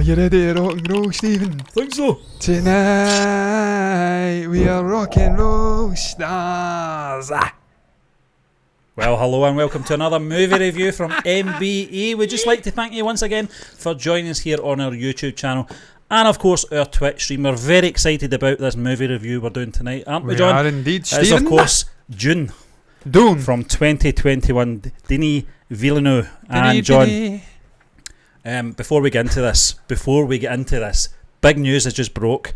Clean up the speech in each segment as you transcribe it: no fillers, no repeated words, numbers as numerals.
you ready to rock and roll, Stephen? Think so. Tonight we are rock and roll stars. Well, hello and welcome to another movie review from MBE. We'd just like to thank you once again for joining us here on our YouTube channel and, of course, our Twitch stream. We're very excited about this movie review we're doing tonight, aren't we, John? We are indeed, It is, Stephen. of course, Dune from 2021, Denis Villeneuve. And John, before we get into this, big news has just broke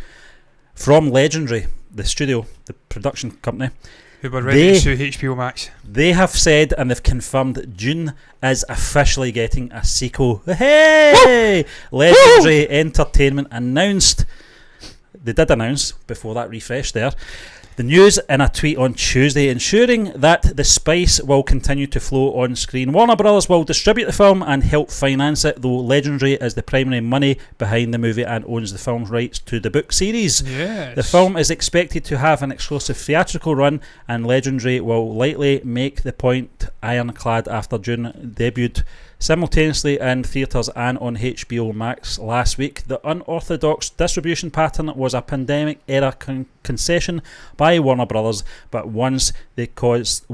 from Legendary, the studio, the production company. Who were ready to sue HBO Max. They have said and they've confirmed that Dune is officially getting a sequel. Hey! Legendary Entertainment announced, they did announce before that refresh there, the news in a tweet on Tuesday, ensuring that the spice will continue to flow on screen. Warner Brothers will distribute the film and help finance it, though Legendary is the primary money behind the movie and owns the film's rights to the book series. Yes. The film is expected to have an exclusive theatrical run, and Legendary will likely make the point ironclad after Dune debuted simultaneously in theatres and on HBO Max last week. The unorthodox distribution pattern was a pandemic-era concession by Warner Brothers, but one that caused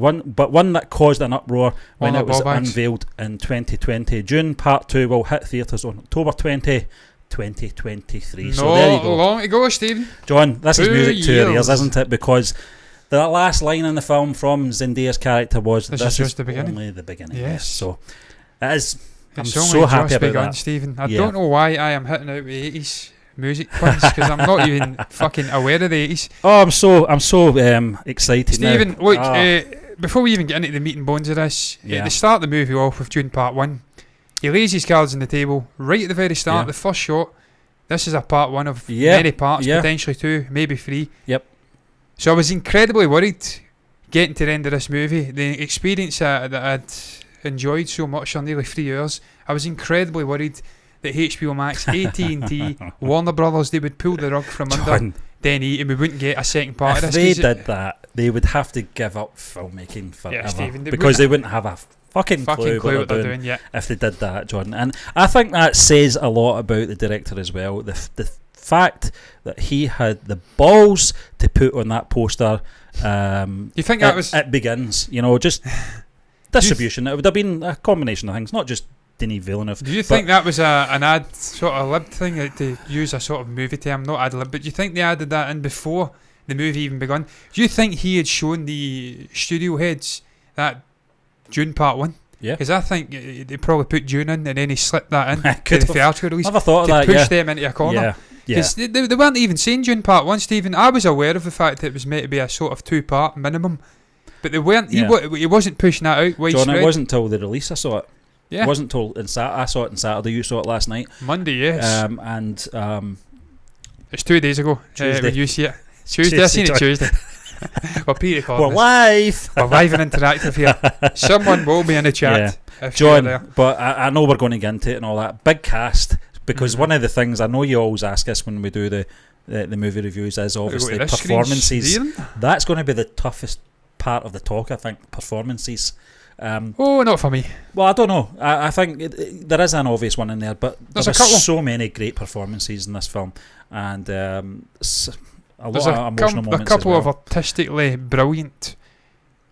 an uproar when it was unveiled in 2020. Dune Part 2 will hit theatres on October 20, 2023. So there you go. Long to go, Stephen. John, this is music to your ears, years. isn't it? Because the last line in the film from Zendaya's character was, This is just the beginning. Only the beginning. Yes. So it is. I'm It's so only happy just about begun, that. Stephen. I Yeah. don't know why I am hitting out with 80s music puns because I'm not even fucking aware of the 80s. Oh, I'm so excited Stephen, now. look, before we even get into the meat and bones of this, they start the movie off with Dune Part 1. He lays his cards on the table right at the very start, the first shot. This is a part 1 of many parts, potentially 2, maybe 3. Yep. So I was incredibly worried getting to the end of this movie. The experience that I'd enjoyed so much for nearly 3 years, I was incredibly worried that HBO Max, AT&T, Warner Brothers, they would pull the rug from under Denis and we wouldn't get a second part if of this. they did that, they would have to give up filmmaking forever, Stephen, because they wouldn't have a fucking clue what they're doing if they did that, Jordan. And I think that says a lot about the director as well. The fact that he had the balls to put on that poster. You think that was it begins? You know, just distribution. It would have been a combination of things, not just Denis Villeneuve. Do you think that was an ad sort of lib thing, to use a sort of movie term, not ad lib, but do you think they added that in before the movie even begun? Do you think he had shown the studio heads that Dune Part 1? Yeah. Because I think they probably put Dune in and then he slipped that in to the theatrical release. Never thought of that, to push them into a corner. Because they weren't even saying Dune Part 1, Stephen. I was aware of the fact that it was meant to be a sort of 2-part minimum, but they weren't. He wasn't pushing that out widespread. John, it wasn't till the release I saw it. Yeah. It wasn't till I saw it on Saturday. You saw it last night. Monday, yes. It's 2 days ago. Tuesday. When you see it. Tuesday. I seen it Tuesday. We're We're live. We're live and interactive here. Someone will be in the chat. If John, you're there. but I know we're going to get into it and all that. Big cast, because one of the things I know you always ask us when we do the movie reviews is obviously performances. That's going to be the toughest part of the talk, I think. Performances. Not for me. Well, I don't know. I think there is an obvious one in there, but there's so many great performances in this film, and a lot of emotional moments. A couple as well. of artistically brilliant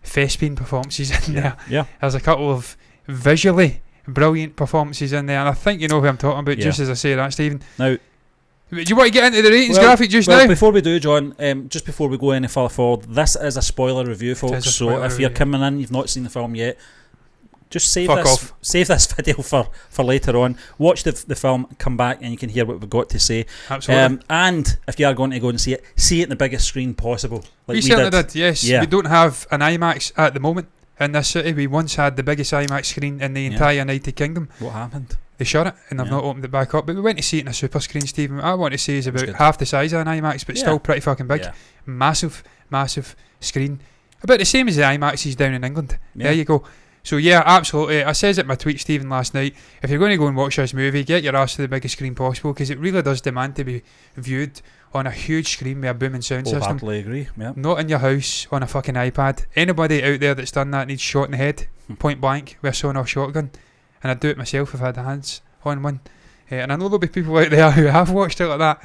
thespian performances in there. Yeah. There's a couple of visually brilliant performances in there, and I think you know who I'm talking about. Just as I say that, Stephen. Now, do you want to get into the ratings graphic now? Before we do, John, just before we go any further forward, this is a spoiler review, folks. So if you're coming in, you've not seen the film yet, just save this video for later on. Watch the film, come back, and you can hear what we've got to say. Absolutely. And if you are going to go and see it in the biggest screen possible. Like we certainly did. Yes. Yeah. We don't have an IMAX at the moment in this city. We once had the biggest IMAX screen in the entire United Kingdom. What happened? They shut it and they've not opened it back up. But we went to see it in a super screen, Stephen. I want to say is about half the size of an IMAX, but still pretty fucking big. Massive screen. About the same as the IMAXs down in England. There you go. So yeah, absolutely. I says it in my tweet, Stephen, last night. If you're going to go and watch this movie, get your ass to the biggest screen possible, because it really does demand to be viewed on a huge screen with a booming sound system. Wholeheartedly agree. Yeah. Not in your house on a fucking iPad. Anybody out there that's done that needs shot in the head, point blank, with a sawn-off shotgun. And I'd do it myself if I had hands on one. And I know there'll be people out there who have watched it like that.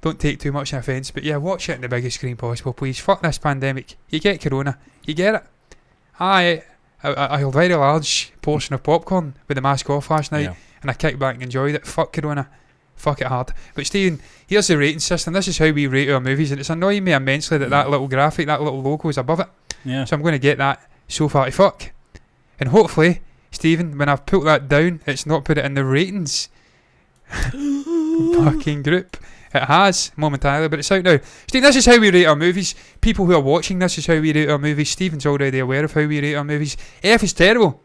Don't take too much offence, but yeah, watch it in the biggest screen possible, please. Fuck this pandemic. You get corona, you get it. I a very large portion of popcorn with the mask off last night, and I kicked back and enjoyed it. Fuck corona. Fuck it hard. But Stephen, here's the rating system. This is how we rate our movies, and it's annoying me immensely that little graphic, that little logo is above it. Yeah. So I'm going to get that so far to fuck. And hopefully, Stephen, when I've put that down, it's not put it in the ratings fucking group. It has momentarily, but it's out now. Stephen, this is how we rate our movies. People who are watching this is how we rate our movies. Stephen's already aware of how we rate our movies. F is terrible.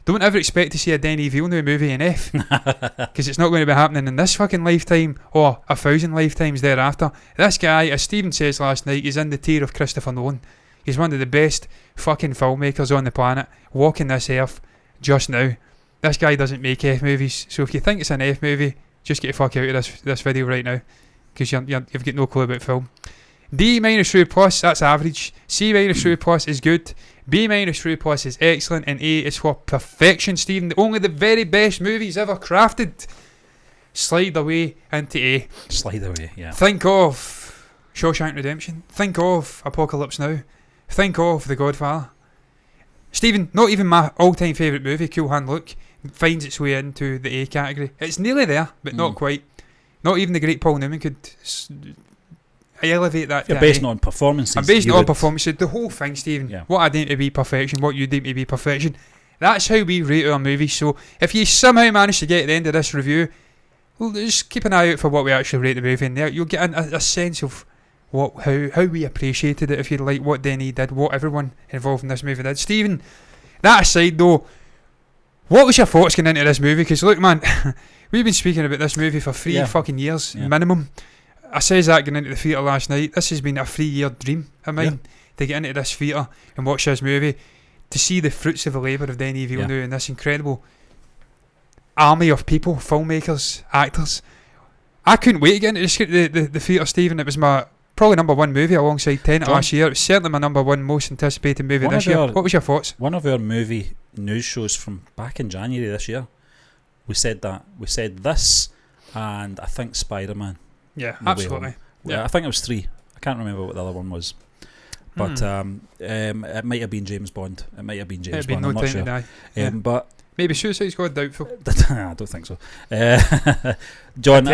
Don't ever expect to see a Denis Villeneuve movie in F, because it's not going to be happening in this fucking lifetime or 1,000 lifetimes thereafter. This guy, as Stephen says last night, is in the tier of Christopher Nolan. He's one of the best fucking filmmakers on the planet, walking this earth just now. This guy doesn't make F movies, so if you think it's an F movie, just get the fuck out of this video right now, because you've got no clue about film. D- through plus, that's average. C- through plus is good. B- through plus is excellent, and A is for perfection, Stephen. Only the very best movies ever crafted slide away into A. Slide away, yeah. Think of Shawshank Redemption. Think of Apocalypse Now. Think of The Godfather. Stephen, not even my all-time favourite movie, Cool Hand Luke, finds its way into the A category. It's nearly there, but not quite. Not even the great Paul Newman could elevate that. You're basing it on performances. I'm basing it on performances. The whole thing, Stephen. Yeah. What I deem to be perfection, what you deem to be perfection. That's how we rate our movies. So if you somehow manage to get to the end of this review, well, just keep an eye out for what we actually rate the movie in there. You'll get a sense of how we appreciated it, if you like, what Denis did, what everyone involved in this movie did. Stephen, that aside though, what was your thoughts going into this movie? Because look, man, we've been speaking about this movie for 3 fucking years minimum. I says that going into the theatre last night. This has been a 3-year dream of mine to get into this theatre and watch this movie, to see the fruits of the labour of Denis Villeneuve and this incredible army of people, filmmakers, actors. I couldn't wait to get into the theatre, Stephen. It was my probably number 1 movie alongside Tenet last year. It was certainly my number 1 most anticipated movie this year. What was your thoughts? One of our movie news shows from back in January this year, we said that. We said this, and I think Spider-Man. Yeah, absolutely. Yeah, I think it was 3. I can't remember what the other one was. But it might have been James Bond. I'm not sure. But maybe Suicide Squad, doubtful. I don't think so. John,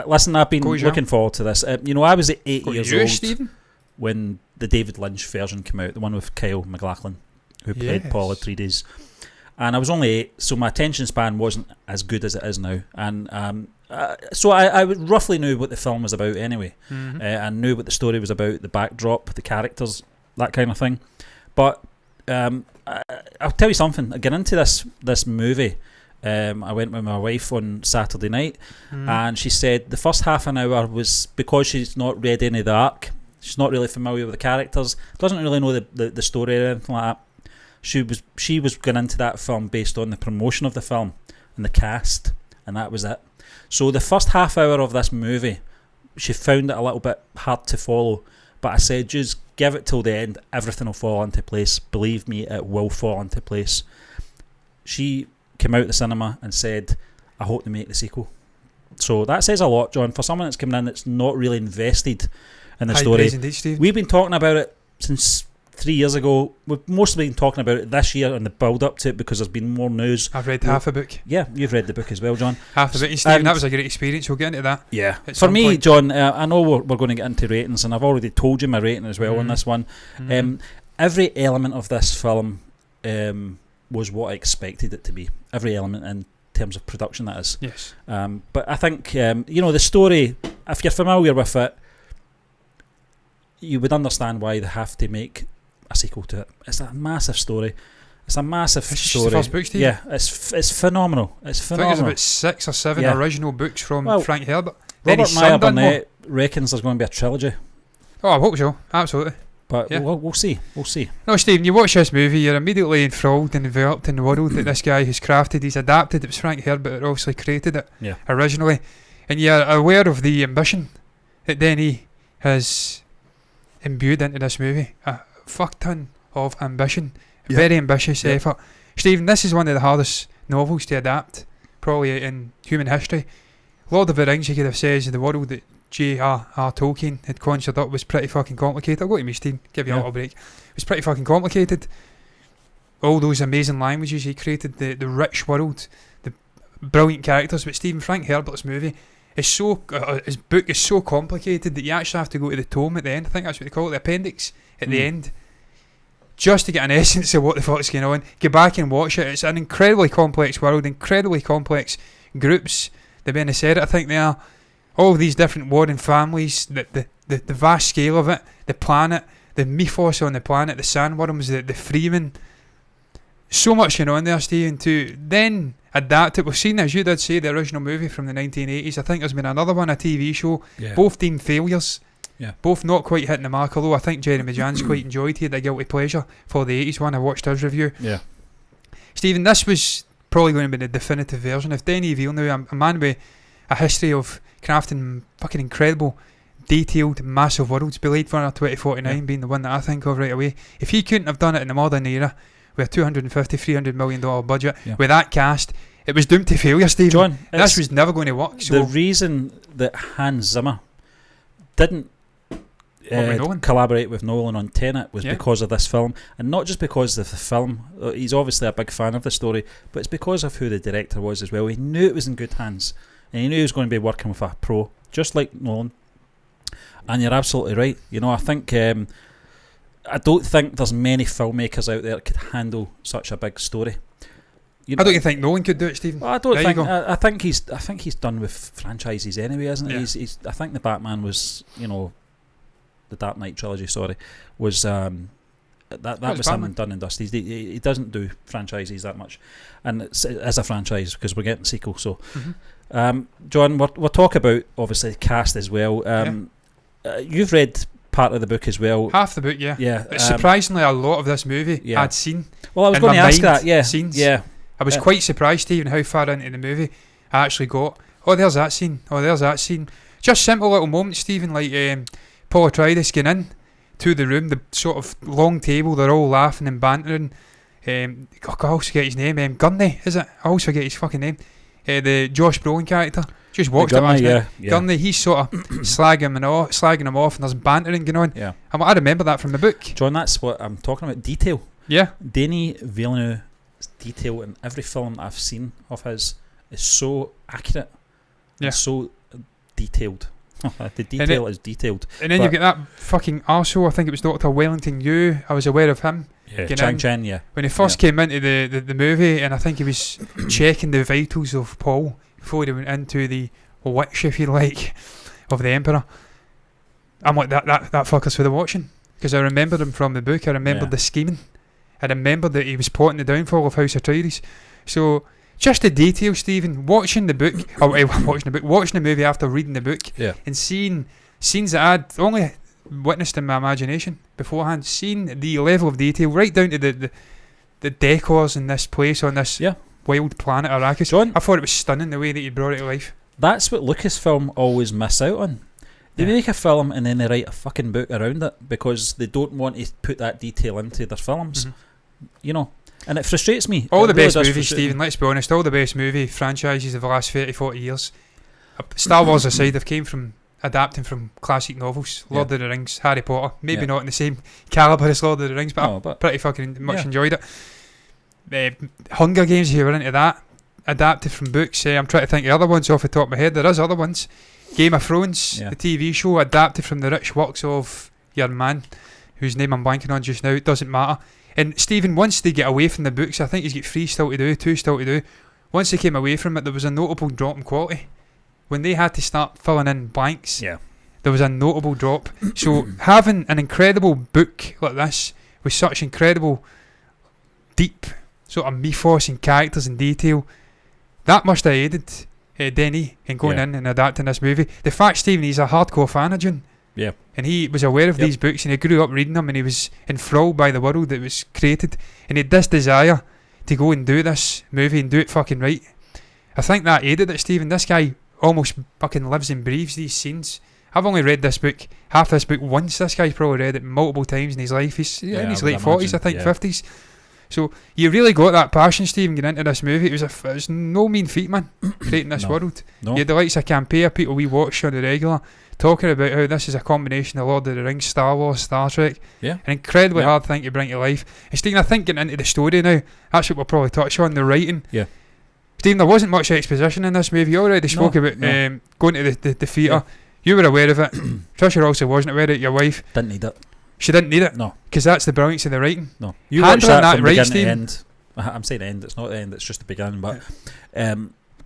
listen, I've been looking forward to this. I was 8 years old Stephen? When the David Lynch version came out, the one with Kyle McLaughlin, who played Paul Atreides. And I was only 8, so my attention span wasn't as good as it is now. And so I roughly knew what the film was about anyway. I knew what the story was about, the backdrop, the characters, that kind of thing. But I'll tell you something. I get into this movie. I went with my wife on Saturday night, and she said the first half an hour was, because she's not read any of the arc, she's not really familiar with the characters, doesn't really know the story or anything like that. She was going into that film based on the promotion of the film and the cast, and that was it. So the first half hour of this movie, she found it a little bit hard to follow, but I said, just give it till the end, everything will fall into place. Believe me, it will fall into place. She came out the cinema and said, I hope they make the sequel. So that says a lot, John, for someone that's coming in that's not really invested in the story. Indeed, we've been talking about it since 3 years ago. We've mostly been talking about it this year and the build up to it, because there's been more news. I've read half a book. Yeah, you've read the book as well, John. Half the book, Stephen. That was a great experience. We'll get into that. Yeah. For me, point. John, I know we're going to get into ratings, and I've already told you my rating as well on this one. Every element of this film was what I expected it to be. Every element in terms of production, that is. Yes. But I think, the story, if you're familiar with it, you would understand why they have to make a sequel to it. It's a massive story. It's just the first book, Steve. Yeah, it's phenomenal. It's phenomenal. I think there's about 6 or 7 original books from Frank Herbert. Robert Meyer Burnett reckons there's going to be a trilogy. Oh, I hope so. Absolutely. But we'll see. We'll see. No, Stephen, you watch this movie, you're immediately enthralled and enveloped in the world that this guy has crafted. He's adapted. It was Frank Herbert that obviously created it originally. And you're aware of the ambition that Denis has imbued into this movie. A fuck ton of ambition. Very ambitious effort. Stephen, this is one of the hardest novels to adapt probably in human history. Lord of the Rings, you could have said, the world that J.R.R. Tolkien had conjured up was pretty fucking complicated. I'll go to me, Steve, give you a little break. It was pretty fucking complicated. All those amazing languages he created, the rich world, the brilliant characters. But Frank Herbert's movie is his book is so complicated that you actually have to go to the tome at the end. I think that's what they call it, the appendix at the end, just to get an essence of what the fuck's going on. Go back and watch it. It's an incredibly complex world, incredibly complex groups. The Ben said it, I think they are. All of these different warring families, the vast scale of it, the planet, the mythos on the planet, the sandworms, the freemen. So much going on there, Stephen, to then adapt it. We've seen, as you did say, the original movie from the 1980s. I think there's been another one, a TV show, both deemed failures. Yeah. Both not quite hitting the mark, although I think Jeremy Jahns quite enjoyed. He had a guilty pleasure for the 80s one. I watched his review. Yeah. Stephen, this was probably going to be the definitive version. If Denis Villeneuve, a man with a history of crafting fucking incredible, detailed, massive worlds, Blade Runner 2049 being the one that I think of right away. If he couldn't have done it in the modern era with a $250-300 million budget, with that cast, it was doomed to failure, Stephen. John, this was never going to work. So the reason that Hans Zimmer didn't collaborate with Nolan on Tenet was because of this film, and not just because of the film. He's obviously a big fan of the story, but it's because of who the director was as well. He knew it was in good hands, and he knew he was going to be working with a pro, just like Nolan. And you're absolutely right. You know, I think I don't think there's many filmmakers out there that could handle such a big story. You know, I don't think Nolan could do it, Stephen. Well, I don't think. I think he's done with franchises anyway, isn't he? He's I think the Batman was, you know, the Dark Knight trilogy. Sorry, was that was him done and dusted. He doesn't do franchises that much, and it's a franchise because we're getting sequels. So, John, we'll talk about obviously the cast as well. You've read part of the book as well. Half the book, yeah. But surprisingly, a lot of this movie I'd seen. Well, I was going to ask that. Scenes. Yeah. I was quite surprised, Stephen, how far into the movie I actually got. Oh, there's that scene. Oh, there's that scene. Just simple little moments, Stephen, like Paul Atreides getting in to the room, the sort of long table, they're all laughing and bantering. I always forget his name. Gurney, is it? I always forget his fucking name. The Josh Brolin character. Just watched it last night. Gurney, he's sort of slagging him off, and there's bantering going on. Yeah. I remember that from the book. John, that's what I'm talking about. Detail. Yeah. Denis Villeneuve's detail in every film I've seen of his is so accurate. Yeah. And so detailed. The detail is detailed. And then you get that fucking arsehole, I think it was Dr. Wellington Yu. I was aware of him. Yeah, Chang Chen, yeah. When he first came into the movie, and I think he was checking the vitals of Paul before he went into the witch, if you like, of the Emperor. I'm like, that fucker's for the watching. Because I remembered him from the book. I remembered the scheming. I remembered that he was plotting the downfall of House Atreides. So, just the detail, Stephen, watching the movie after reading the book, and seeing scenes that I'd only witnessed in my imagination beforehand, seeing the level of detail right down to the decors in this place on this wild planet Arrakis. John, I thought it was stunning the way that you brought it to life. That's what Lucasfilm always miss out on. They make a film and then they write a fucking book around it because they don't want to put that detail into their films. You know, and it frustrates me. All the best movies, Stephen, let's be honest, all the best movie franchises of the last 30-40 years, Star Wars aside, have came from adapting from classic novels. Lord of the Rings, Harry Potter, maybe not in the same calibre as Lord of the Rings, but I pretty fucking much enjoyed it. Hunger Games, if you were into that, adapted from books. I'm trying to think of other ones off the top of my head. There is other ones. Game of Thrones, the TV show, adapted from the rich works of your man, whose name I'm blanking on just now. It doesn't matter. And Stephen, once they get away from the books, I think he's got 3 still to do, 2 still to do. Once they came away from it, there was a notable drop in quality. When they had to start filling in blanks, there was a notable drop. So having an incredible book like this, with such incredible, deep sort of mythos and characters and detail, that must have aided Denis in going in and adapting this movie. The fact, Stephen, he's a hardcore fan of Dune. Yeah. And he was aware of these books and he grew up reading them and he was enthralled by the world that was created. And he had this desire to go and do this movie and do it fucking right. I think that aided it, Stephen. This guy almost fucking lives and breathes these scenes. I've only read this book, half this book once. This guy's probably read it multiple times in his life. He's in his late 40s, I think, 50s. So you really got that passion, Stephen, getting into this movie. It was no mean feat, man, creating this world. No. You had the likes of Campea, people we watch on the regular, talking about how this is a combination of Lord of the Rings, Star Wars, Star Trek. Yeah. An incredibly hard thing to bring to life. And Stephen, I think getting into the story now, that's what we'll probably touch on, the writing. Yeah. Stephen, there wasn't much exposition in this movie. You already spoke about going to the theatre. Yeah. You were aware of it. Trisha also wasn't aware of it. Your wife didn't need it. She didn't need it. No. Because that's the brilliance of the writing. No. You watched that from right, beginning Stephen? to end. I'm saying end. It's not the end. It's just the beginning. But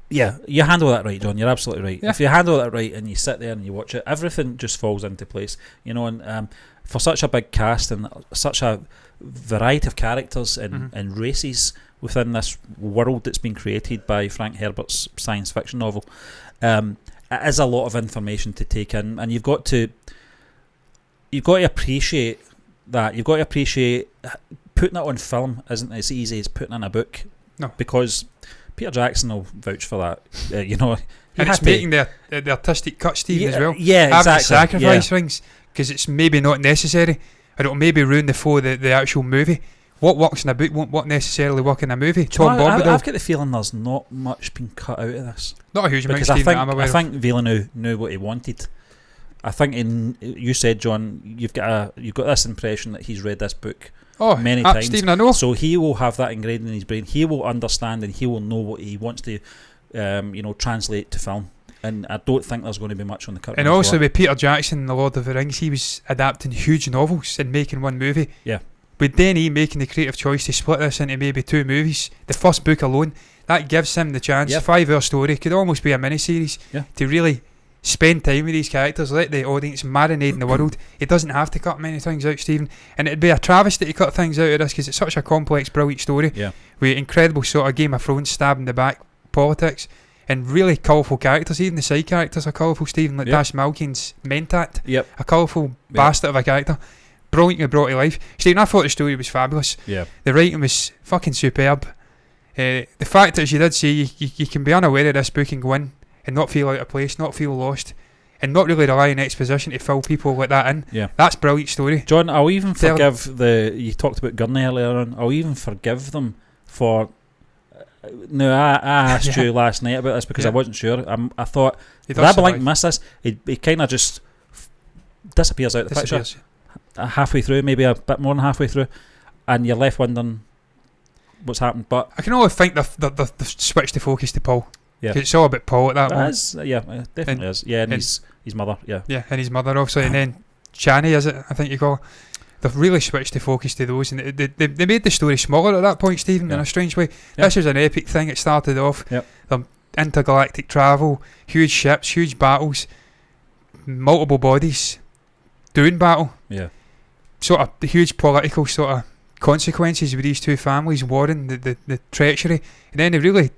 you handle that right, John. You're absolutely right. Yeah. If you handle that right and you sit there and you watch it, everything just falls into place. You know, and for such a big cast and such a variety of characters and races within this world that's been created by Frank Herbert's science fiction novel, it is a lot of information to take in, and you've got to appreciate that. You've got to appreciate putting it on film isn't as easy as putting in a book. No, because Peter Jackson will vouch for that. You know, and it's making the artistic cut, Stephen, as well. Yeah, having exactly. to sacrifice things because it's maybe not necessary, or it'll maybe ruin the flow of the actual movie. What works in a book won't necessarily work in a movie. I've got the feeling there's not much been cut out of this. Not a huge amount, because Stephen, I'm aware I think Villeneuve knew what he wanted. I think you said, John, you've got this impression that he's read this book many times. Stephen, I know. So he will have that ingrained in his brain. He will understand and he will know what he wants to, translate to film. And I don't think there's going to be much on the cut. And also with Peter Jackson, The Lord of the Rings, he was adapting huge novels and making one movie. Yeah. With Denis making the creative choice to split this into maybe 2 movies, the first book alone, that gives him the chance. 5-hour story could almost be a mini-series to really spend time with these characters, let the audience marinate in the world. He doesn't have to cut many things out, Stephen, and it'd be a travesty to cut things out of this because it's such a complex, brilliant story with incredible sort of Game of Thrones stab in the back politics and really colourful characters. Even the side characters are colourful, Stephen, like Dash Malkin's Mentat, a colourful bastard of a character, brilliantly brought to life. Stephen, I thought the story was fabulous. The writing was fucking superb. The fact is, you did say you can be unaware of this book and go in and not feel out of place, not feel lost, and not really rely on exposition to fill people like that in. That's a brilliant story. John, I'll even forgive you talked about Gurney earlier on, I'll even forgive them for no, I asked you last night about this because I wasn't sure. I thought, did I blink miss this? He kind of just disappears out the picture halfway through, maybe a bit more than halfway through, and you're left wondering what's happened. But I can only think they've switched the focus to Paul. It's all about Paul at that moment. It definitely is. Yeah, and his mother. Yeah, and his mother also, and then Chani, is it? I think you call her. They've really switched the focus to those, and they made the story smaller at that point, Stephen, in a strange way. This was an epic thing. It started off the intergalactic travel, huge ships, huge battles, multiple bodies, Dune battle, sort of the huge political sort of consequences with these two families warring, the treachery, and then they really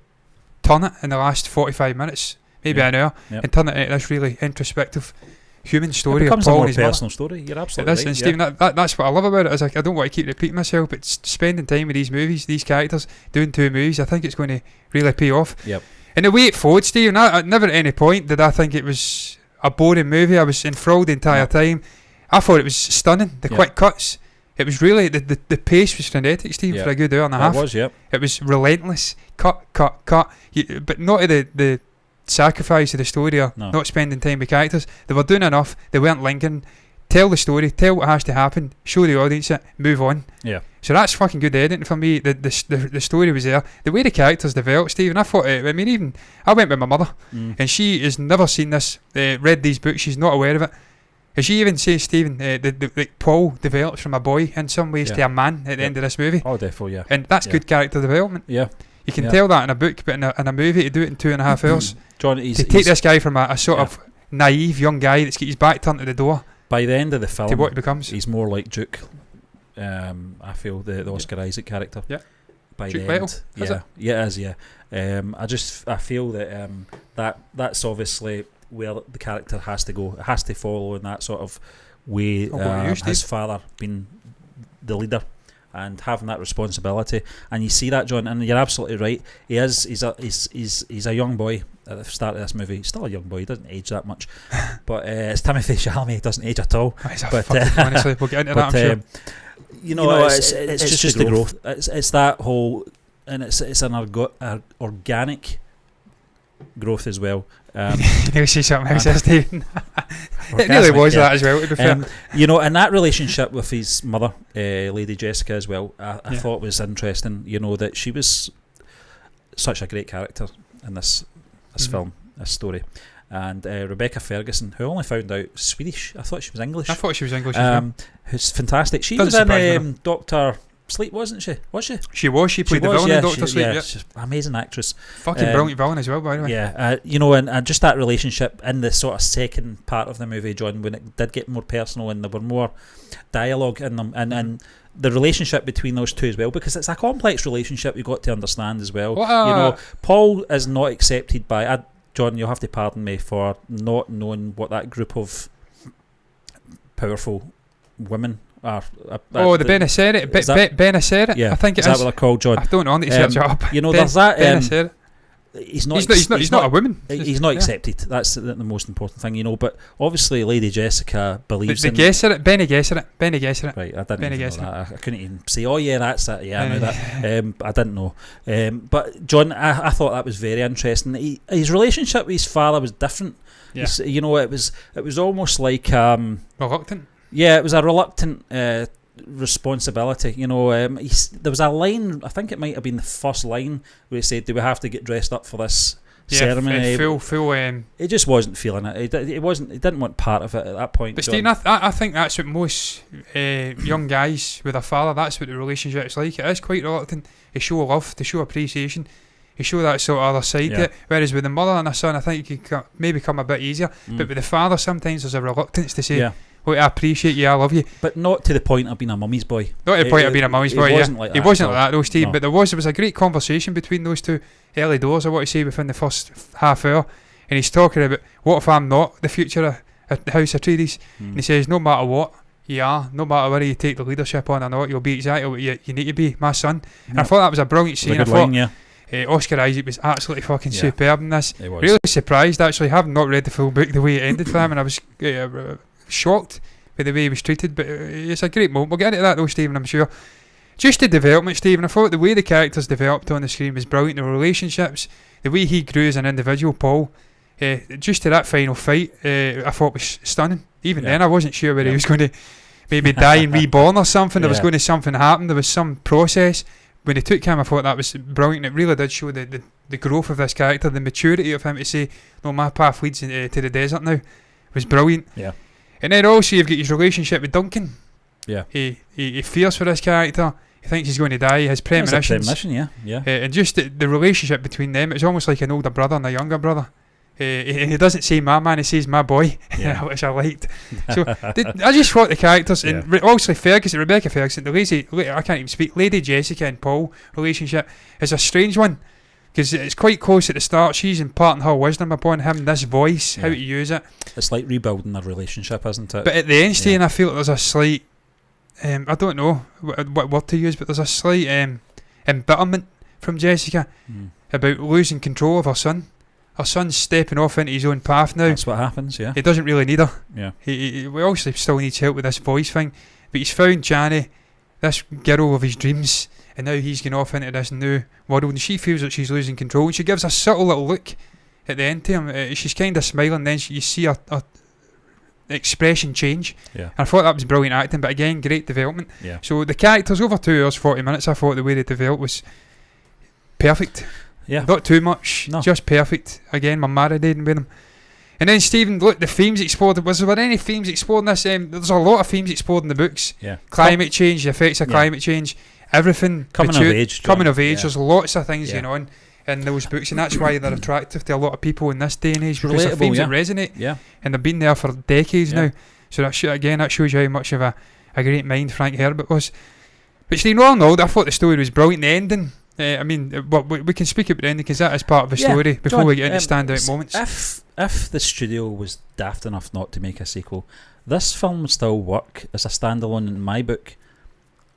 turn it in the last 45 minutes, maybe an hour, and turn it into this really introspective human story. It becomes of Paul a more and his personal mother. story. You're absolutely right. And Stephen, that's what I love about it. Is I don't want to keep repeating myself, but spending time with these movies, these characters, doing 2 movies, I think it's going to really pay off. And the way it flowed, Stephen, I never at any point did I think it was a boring movie. I was enthralled the entire time. I thought it was stunning. The quick cuts. It was really the pace was frenetic, Stephen, for a good hour and a half. It was relentless. Cut. But not to the sacrifice of the story or not spending time with characters. They were doing enough. They weren't lingering. Tell the story, tell what has to happen, show the audience it, move on. So that's fucking good editing for me. The story was there. The way the characters developed, Stephen, I thought even I went with my mother and she has never seen this, read these books, she's not aware of it. And she even says, Stephen, like Paul develops from a boy in some ways to a man at the end of this movie. Oh, definitely, and that's good character development. You can tell that in a book, but in a movie, to do it in 2.5 hours. John, to take this guy from a sort of naive young guy that's got his back turned to the door. By the end of the film, to what he becomes, he's more like Duke. I feel the Oscar Isaac character. By Duke the end, it is. I feel that that's obviously where the character has to go. It has to follow in that sort of way. His father being the leader and having that responsibility, and you see that, John, and you're absolutely right. He's a young boy at the start of this movie. He's still a young boy. He doesn't age that much, but it's Timothee Chalamet. He doesn't age at all. Honestly, we'll get into that, I'm sure. it's just the growth. It's that whole, and it's an organic growth as well. You see something else, Stephen. It really was that as well, to be fair. And that relationship with his mother, Lady Jessica, as well, I thought was interesting. That she was such a great character in this film, this story. And Rebecca Ferguson, who I only found out Swedish. I thought she was English. I thought she was English as well. Who's fantastic. She was in Doctor Sleep, wasn't she? Was she? She was. She played the villain in Doctor Sleep. Yeah, she's an amazing actress. Fucking brilliant villain as well, by the way. Yeah, and just that relationship in the sort of second part of the movie, John, when it did get more personal and there were more dialogue in them, and the relationship between those two as well, because it's a complex relationship you've got to understand as well. Paul is not accepted by... John, you'll have to pardon me for not knowing what that group of powerful women are. The Bene Gesserit. Bene Gesserit. Yeah, I think it is. Is that what they're called, John? I don't know. I need to search it up. There's that. Bene Gesserit. He's not a woman. He's not accepted. That's the most important thing, But obviously, Lady Jessica believes in Bene Gesserit. Right, I didn't even know that. I couldn't even say, "Oh yeah, that's it." Yeah, I know that. I didn't know. But John, I thought that was very interesting. His relationship with his father was different. Yeah. It was almost like reluctant. Yeah, it was a reluctant responsibility. There was a line, I think it might have been the first line, where he said, "Do we have to get dressed up for this ceremony?" Full. He just wasn't feeling it. He didn't want part of it at that point. But Steve, I think that's what most young guys with a father, that's what the relationship's like. It is quite reluctant to show love, to show appreciation, to show that sort of other side to it. Whereas with the mother and the son, I think it could maybe come a bit easier. But with the father, sometimes there's a reluctance to say, "Well, I appreciate you, I love you." But not to the point of being a mummy's boy. Not to the point of being a mummy's boy, He wasn't like that. He wasn't like that, though, Steve. No. But there was a great conversation between those two early doors, I want to say, within the first half hour. And he's talking about, what if I'm not the future of the House Atreides? And he says, no matter what you are, no matter whether you take the leadership on or not, you'll be exactly what you need to be, my son. And I thought that was a brilliant scene. Oscar Isaac was absolutely fucking superb in this. Really surprised, actually, having not read the full book, the way it ended for him, and I was shocked by the way he was treated. But it's a great moment. We'll get into that though, Stephen, I'm sure. Just the development, Stephen, I thought the way the characters developed on the screen was brilliant. The relationships, the way he grew as an individual, Paul, just to that final fight, I thought was stunning. Even then I wasn't sure whether he was going to maybe die and reborn or something. There was going to something happen. There was some process. When he took him, I thought that was brilliant. It really did show the growth of this character, the maturity of him to say, no, my path leads to the desert now. It was brilliant. Yeah. And then also you've got his relationship with Duncan. Yeah. He fears for this character. He thinks he's going to die. He has premonitions. And just the relationship between them, it's almost like an older brother and a younger brother. And he doesn't say my man, he says my boy, which I liked. So I just thought the characters, and obviously Rebecca Ferguson, I can't even speak, Lady Jessica and Paul relationship is a strange one, because it's quite close at the start. She's imparting her wisdom upon him, this voice, how to use it. It's like rebuilding their relationship, isn't it? But at the end stage, I feel like there's a slight, I don't know what word to use, but there's a slight embitterment from Jessica about losing control of her son. Her son's stepping off into his own path now. That's what happens, yeah. He doesn't really need her. Yeah. He obviously still needs help with this voice thing, but he's found Jani, this girl of his dreams, and now he's going off into this new world, and she feels that she's losing control, and she gives a subtle little look at the end to him. She's kind of smiling, then you see her expression change. Yeah. And I thought that was brilliant acting, but again, great development. Yeah. So the characters, over 2 hours 40 minutes, I thought the way they developed was perfect. Yeah. Not too much, just perfect. Again, my marinating with them. And then Stephen, look, the themes explored. Was there any themes explored in this? There's a lot of themes explored in the books. Yeah. Climate change, the effects of climate change, everything. Coming of age. There's lots of things going on in those books, and that's why they're attractive to a lot of people in this day and age, because they're themes that resonate. Yeah. And they've been there for decades now. So that shows you how much of a great mind Frank Herbert was. But Stephen, all in all, I thought the story was brilliant. The ending. We can speak about the ending because that is part of the story before John, we get into standout moments. If the studio was daft enough not to make a sequel, this film would still work as a standalone in my book.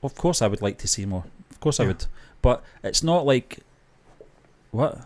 Of course I would like to see more. Of course I would. But it's not like... What?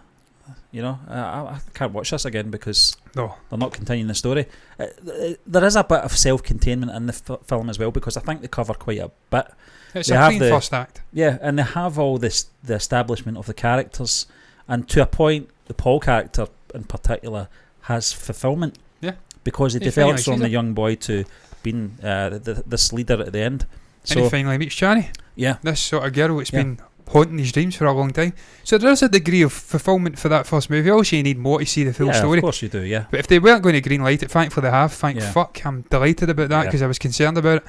You know, I can't watch this again because No. they're not continuing the story. There is a bit of self-containment in the film as well, because I think they cover quite a bit. It's They a have clean the- first act. Yeah, and they have all the establishment of the characters, and to a point, the Paul character in particular has fulfillment. Yeah. Because he He develops finally from sees the young boy to being this leader at the end. And he So finally meets Johnny. yeah, This sort of girl that's Yeah. been haunting his dreams for a long time. So there is a degree of fulfilment for that first movie. Obviously you need more to see the full yeah, story. of course you do. Yeah, But if they weren't going to greenlight it, thankfully they have. Thank Yeah. fuck. I'm delighted about that Yeah. because I was concerned about it.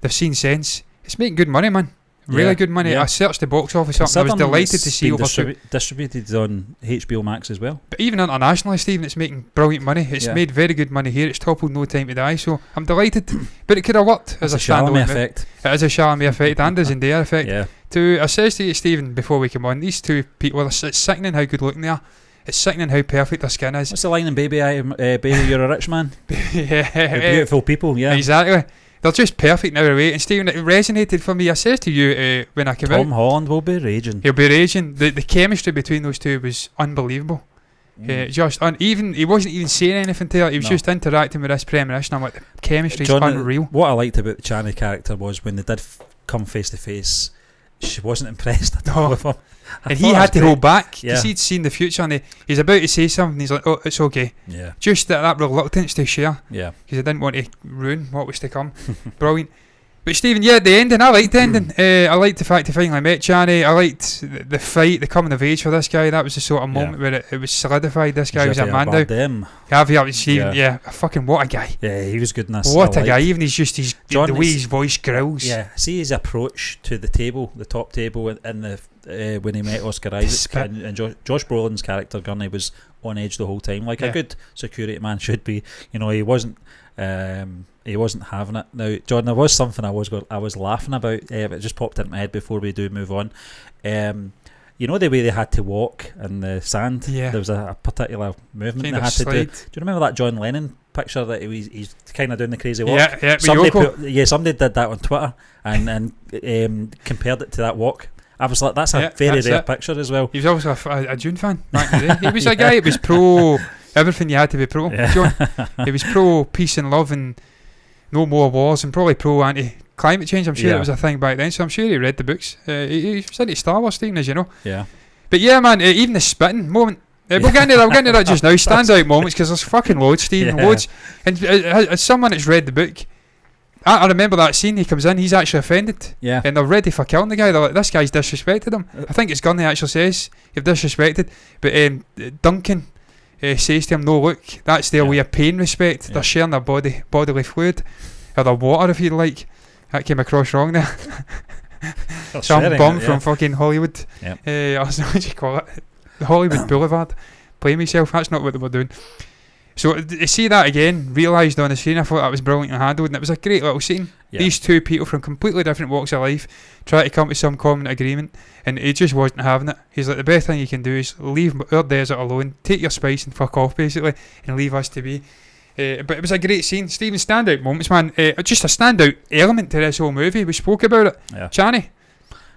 They've seen sense. It's making good money, man. Really Yeah. good money. Yeah. I searched the box office up and I was Considering delighted it's to see been over distributed on HBO Max as well. But even internationally, Stephen, it's making brilliant money. It's Yeah. made very good money here. It's toppled No Time to Die, so I'm delighted. But it could have worked as It's a a Chalamet standalone movie. effect. It is a Chalamet effect and a Zendaya effect. Yeah, I says to you, Stephen, before we come on, these two people, it's sickening how good looking they are. It's sickening how perfect their skin is. what's the line in Baby? Baby, you're a rich man. Yeah, They're beautiful people. Yeah, exactly. They're just perfect now, away. And Stephen, it resonated for me. I says to you when I came Tom out, Holland will be raging. he'll be raging. The chemistry between those two was unbelievable. Even he wasn't even saying anything to her. He was No. just interacting with this premonition. I'm like, the chemistry's John, unreal. What I liked about the Channing character was when they did come face to face, she wasn't impressed at all No. with him. And he had to hold back because Yeah. he'd seen the future and he's about to say something. He's like, oh, it's okay. Yeah, Just that reluctance to share yeah, because he didn't want to ruin what was to come. Brilliant. But Stephen, yeah, the ending, I liked the ending. I liked the fact he finally met Channy. I liked the fight, the coming of age for this guy. That was the sort of moment where it was solidified. This guy was a man now. Them. Stephen, yeah, fucking what a guy. Yeah, he was good in this. What I a guy. liked. Even the way his voice growls. Yeah, see his approach to the table, the top table, in the when he met Oscar Isaac spit. and Josh Brolin's character Gurney was on edge the whole time, like a good security man should be. You know, he wasn't having it. Now, John, there was something I was laughing about. It just popped into my head before we do move on. You know the way they had to walk in the sand. Yeah. There was a particular movement Kind they of had to do. slide. Do you remember that John Lennon picture that he's kind of doing the crazy walk? Yeah, Somebody Yoko. somebody did that on Twitter and compared it to that walk. I was like, that's a very that's rare it. picture as well. He was also a Dune fan back in the day. He was a guy that was pro everything you had to be pro. Yeah. John. He was pro peace and love and no more wars and probably pro anti-climate change. I'm sure it was a thing back then, so I'm sure he read the books. He was into Star Wars, Stephen, as you know. Yeah. But yeah, man, even the spitting moment. We'll get into that just now. Standout moments, because there's fucking loads, Stephen, loads. And as someone that's read the book, I remember that scene. He comes in, he's actually offended. Yeah. And they're ready for killing the guy. They're like, this guy's disrespected him. I think it's Gurney actually says, you've disrespected. But Duncan says to him, no, look, that's their way of paying respect. They're sharing their bodily fluid, or their water, if you like. That came across wrong there. Some bum from fucking Hollywood. Yep. What do you call it? The Hollywood Boulevard. Play myself. That's not what they were doing. So to see that again, realised on the screen, I thought that was brilliantly handled, and it was a great little scene. Yeah. These two people from completely different walks of life try to come to some common agreement, and he just wasn't having it. He's like, the best thing you can do is leave our desert alone, take your spice and fuck off, basically, and leave us to be. But it was a great scene. Stephen, standout moments, man. Just a standout element to this whole movie. We spoke about it. Yeah. Channy,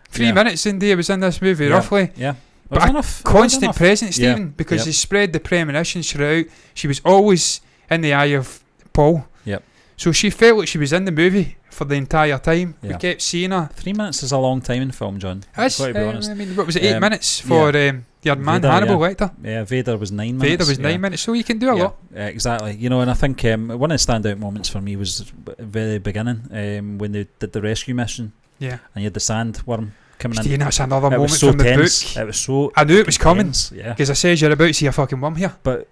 3 minutes in there was in this movie, roughly. Yeah. But enough. Constant presence, Stephen, Yeah. because he spread the premonitions throughout. She was always in the eye of Paul. Yep. So she felt like she was in the movie for the entire time. Yeah. We kept seeing her. 3 minutes is a long time in film, John. That's, Got to be honest. I mean, what was it, 8 minutes for your man Vader, Hannibal Lecter? Yeah, Vader was 9 minutes. Vader was 9 minutes, so you can do a lot. Exactly. You know, and I think one of the standout moments for me was at the very beginning when they did the rescue mission. Yeah. And you had the sandworm coming Stephen, in. that's another It moment was so from the tense. book. It was so I knew it was coming. Yeah. Because I says you're about to see a fucking worm here. But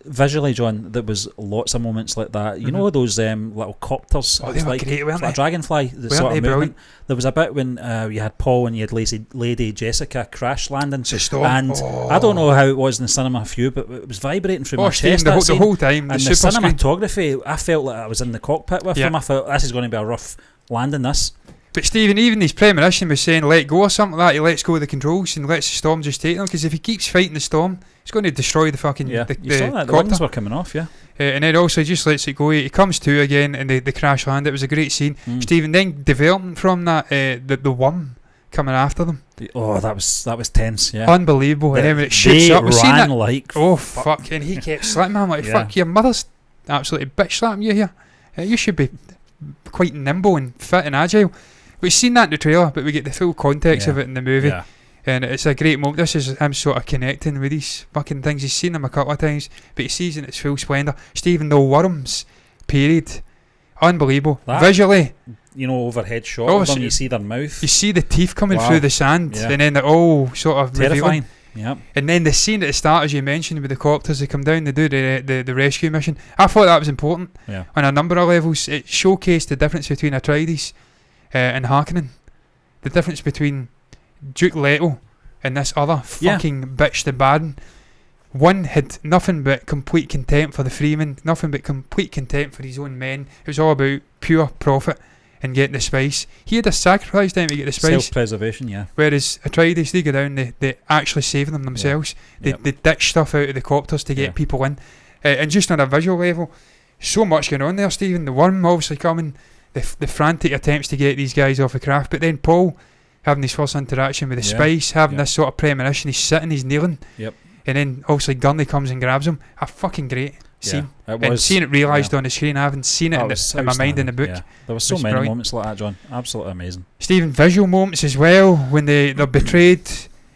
visually, John, there was lots of moments like that. You know those little copters? Oh, It they was were like, great, weren't like a they? dragonfly, the Weren't sort they of movement. brilliant? There was a bit when you had Paul and you had Lady Jessica crash landing. It's a storm. And I don't know how it was in the cinema for you, but it was vibrating through my Stephen, chest. the whole time. And The the super screen. cinematography, I felt like I was in the cockpit with him. I felt this is going to be a rough landing, this. But Stephen, even his premonition was saying let go or something like that. He lets go of the controls and lets the storm just take them, because if he keeps fighting the storm, it's going to destroy the fucking you saw that, the copter. wings were coming off, And then also he just lets it go. He comes to again and they crash land. It was a great scene. Stephen, then development from that, the worm coming after them. Oh, that was tense. Yeah, unbelievable. And then when it shoots up, we've seen that. Like, oh fuck! And he kept slapping him. I'm like, fuck, your mother's absolutely bitch slapping you here. You should be quite nimble and fit and agile. We've seen that in the trailer, but we get the full context of it in the movie. Yeah. And it's a great moment. This is him sort of connecting with these fucking things. He's seen them a couple of times, but he sees in its full splendour. Stephen, the worms period, unbelievable. That, visually, overhead shot of them, you see their mouth. You see the teeth coming through the sand, and then they're all sort of terrifying. Yep. And then the scene at the start, as you mentioned, with the copters, they come down, they do the rescue mission. I thought that was important on a number of levels. It showcased the difference between Atreides and Harkonnen. The difference between Duke Leto and this other fucking bitch, the Baron. One had nothing but complete contempt for the Freeman, nothing but complete contempt for his own men. It was all about pure profit and getting the spice. He had a sacrifice time to get the spice. Self-preservation, yeah. Whereas Atreides, they go down, they actually save them themselves. They ditch stuff out of the copters to get people in. And just on a visual level, so much going on there, Stephen. The worm obviously coming, the frantic attempts to get these guys off the craft, but then Paul having his first interaction with the spice, having this sort of premonition, he's sitting, he's kneeling, and then obviously Gurney comes and grabs him. A fucking great scene. And seeing it realised on the screen, I haven't seen it in my mind in the book. There were so many moments like that, John. Absolutely amazing. Stephen, visual moments as well, when they're betrayed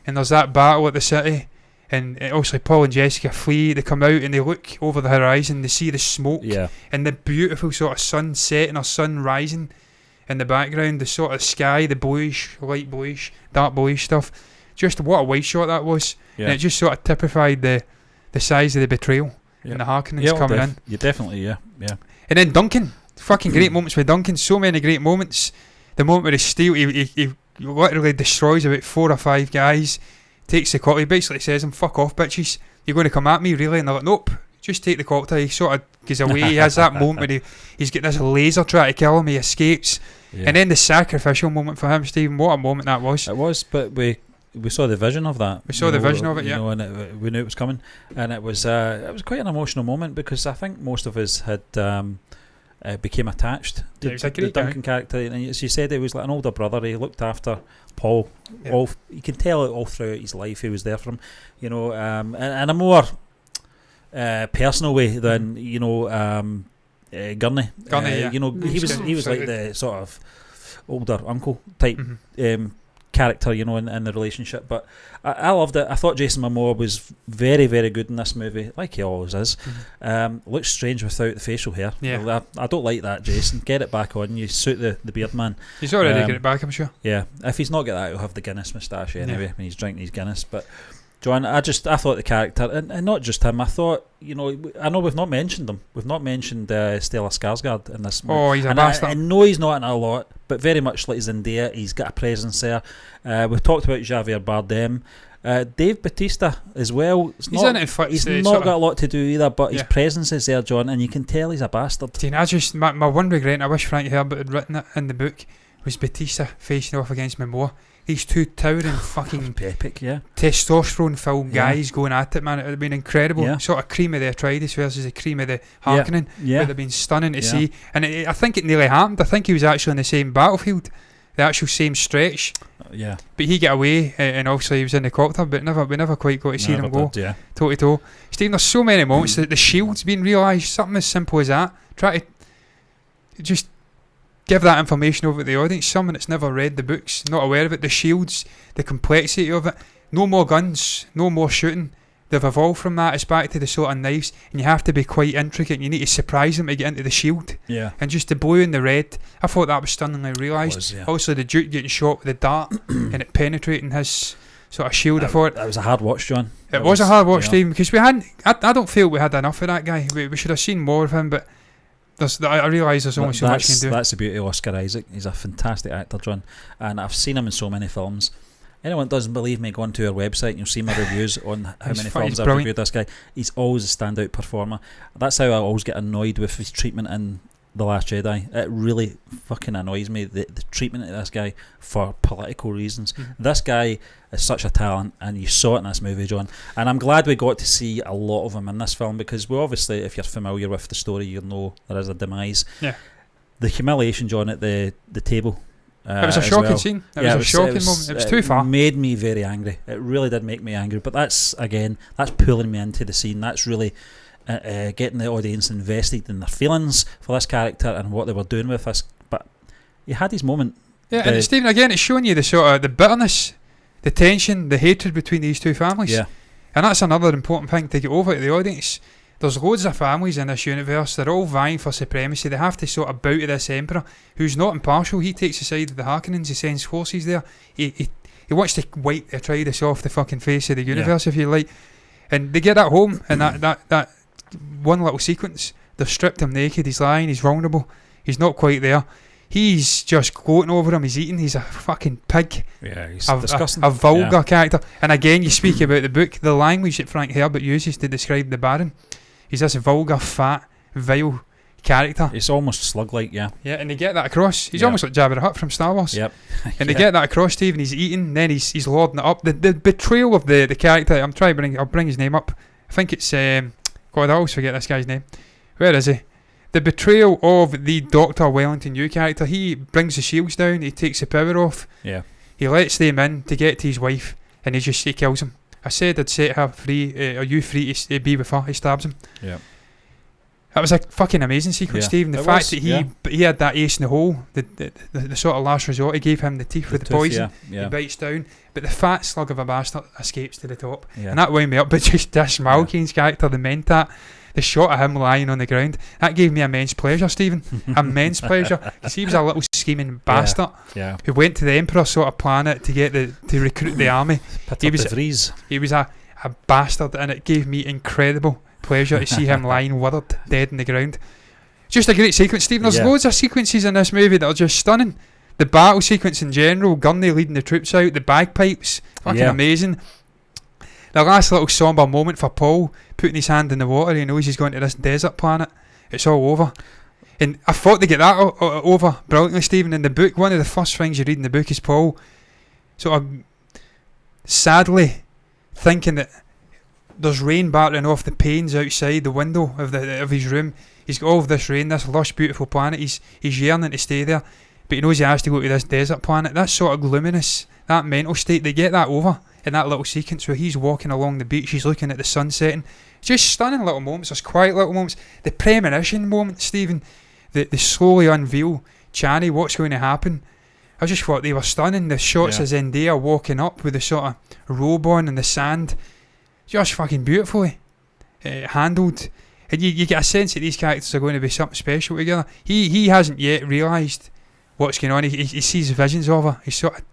and there's that battle at the city, and obviously Paul and Jessica flee, they come out and they look over the horizon, they see the smoke and the beautiful sort of sun setting or sun rising in the background, the sort of sky, the bluish, light bluish, dark bluish stuff. Just what a wide shot that was. And it just sort of typified the size of the betrayal and the Harkonnens coming in. Yeah, definitely, yeah. And then Duncan, fucking great moments with Duncan, so many great moments. The moment where he literally destroys about 4 or 5 guys, takes the cocktail, he basically says them, fuck off bitches, you're going to come at me really? And they're like, nope, just take the cocktail. He sort of goes away. He has that moment where he's got this laser trying to kill him, he escapes. And then the sacrificial moment for him, Stephen, what a moment that was. It was, but we saw the vision of that. We saw the vision of it, and we knew it was coming, and it was quite an emotional moment, because I think most of us had became attached to the Duncan character, and as you said, it was like an older brother. He looked after Paul. You can tell it all throughout his life. He was there for him, in a more personal way than Gurney. He was like the sort of older uncle type character, in the relationship. But I loved it. I thought Jason Momoa was very, very good in this movie, like he always is. Looks strange without the facial hair. I don't like that, Jason. Get it back on. You suit the beard man. He's already got it back, I'm sure. Yeah, if he's not got that, he'll have the Guinness moustache anyway when he's drinking his Guinness. But John, I thought the character, and not just him, I thought, I know we've not mentioned him. We've not mentioned Stellan Skarsgård in this movie. Oh, he's a bastard. I know he's not in a lot, but very much like Zendaya, he's got a presence there. We've talked about Javier Bardem. Dave Bautista as well. He's not got a lot to do either, but his presence is there, John, and you can tell he's a bastard. My one regret, and I wish Frank Herbert had written it in the book, was Bautista facing off against Momoa. These two towering fucking epic, testosterone-filled guys going at it, man. It would have been incredible. Sort of cream of the Atreides versus the cream of the Harkonnen. It would have been stunning to see. And I think it nearly happened. I think he was actually in the same battlefield, the actual same stretch. But he got away, and obviously he was in the cockpit, but we never quite got to see them go toe to toe. Stephen, there's so many moments that the shield's been realised. Something as simple as that. Try to just give that information over to the audience. Someone that's never read the books, not aware of it. The shields, the complexity of it. No more guns, no more shooting. They've evolved from that. It's back to the sort of knives, and you have to be quite intricate, and you need to surprise them to get into the shield. And just the blue and the red, I thought that was stunningly realised. Also the Duke getting shot with the dart and it penetrating his sort of shield. I thought that was a hard watch, John. It was a hard watch, Stephen, because we hadn't. I don't feel we had enough of that guy. We should have seen more of him, but I realise there's only so much you can do. That's the beauty of Oscar Isaac. He's a fantastic actor, John, and I've seen him in so many films. Anyone that doesn't believe me, go onto our website and you'll see my reviews on how many films I've reviewed this guy. He's always a standout performer. That's how I always get annoyed with his treatment in The Last Jedi. It really fucking annoys me, the treatment of this guy for political reasons. This guy is such a talent, and you saw it in this movie, John, and I'm glad we got to see a lot of him in this film, because we obviously, if you're familiar with the story, you'll know there is a demise. The humiliation, John, at the table It was a shocking scene. It was a shocking moment. It was too far. It made me very angry. It really did make me angry. But that's pulling me into the scene. That's really getting the audience invested in their feelings for this character and what they were doing with us. But he had his moment. Yeah, and Stephen, again, it's showing you the sort of the bitterness, the tension, the hatred between these two families. Yeah. And that's another important thing to get over to the audience. There's loads of families in this universe. They're all vying for supremacy. They have to sort of bow to this emperor who's not impartial. He takes the side of the Harkonnens. He sends forces there. He wants to wipe the Atreides off the fucking face of the universe, if you like. And they get at home, and that one little sequence, they've stripped him naked. He's lying. He's vulnerable. He's not quite there. He's just gloating over him. He's eating. He's a fucking pig. Yeah, he's disgusting. A vulgar character. And again, you speak about the book, the language that Frank Herbert uses to describe the Baron. He's this vulgar, fat, vile character. It's almost slug-like, yeah. Yeah, and they get that across. He's almost like Jabba the Hutt from Star Wars. Yep. And they get that across, Steve, and he's eating, then he's lording it up. The betrayal of the character, I'll bring his name up. I think it's, God, I always forget this guy's name. Where is he? The betrayal of the Dr. Wellington Yu character. He brings the shields down, he takes the power off. Yeah. He lets them in to get to his wife, and he kills him. I said I'd set her free, are you free to be with her? He stabs him. Yeah. That was a fucking amazing sequence, Stephen. The fact that he had that ace in the hole, the sort of last resort, he gave him the teeth with the poison. He bites down, but the fat slug of a bastard escapes to the top. Yeah. And that wound me up, but just this Malkin's character, the Mentat, the shot of him lying on the ground, that gave me immense pleasure, Stephen. Immense pleasure. Because he was a little scheming bastard who went to the Emperor's sort of planet to recruit the army. He was a bastard, and it gave me incredible pleasure to see him lying withered, dead in the ground. Just a great sequence, Stephen. There's loads of sequences in this movie that are just stunning. The battle sequence in general, Gurney leading the troops out, the bagpipes, fucking amazing. The last little sombre moment for Paul, putting his hand in the water, he knows he's going to this desert planet. It's all over. And I thought to get that over brilliantly, Stephen. In the book, one of the first things you read in the book is Paul sort of sadly thinking that there's rain battering off the panes outside the window of his room. He's got all of this rain, this lush, beautiful planet. He's yearning to stay there, but he knows he has to go to this desert planet. That sort of gloominess, that mental state, they get that over in that little sequence where he's walking along the beach, he's looking at the sun setting. Just stunning little moments. There's quiet little moments. The premonition moment, Stephen, they slowly unveil Chani, what's going to happen. I just thought they were stunning. The shots of Zendaya walking up with the sort of robe on in the sand, just fucking beautifully handled. And you get a sense that these characters are going to be something special together. He hasn't yet realised what's going on. He sees visions of her. He's sort of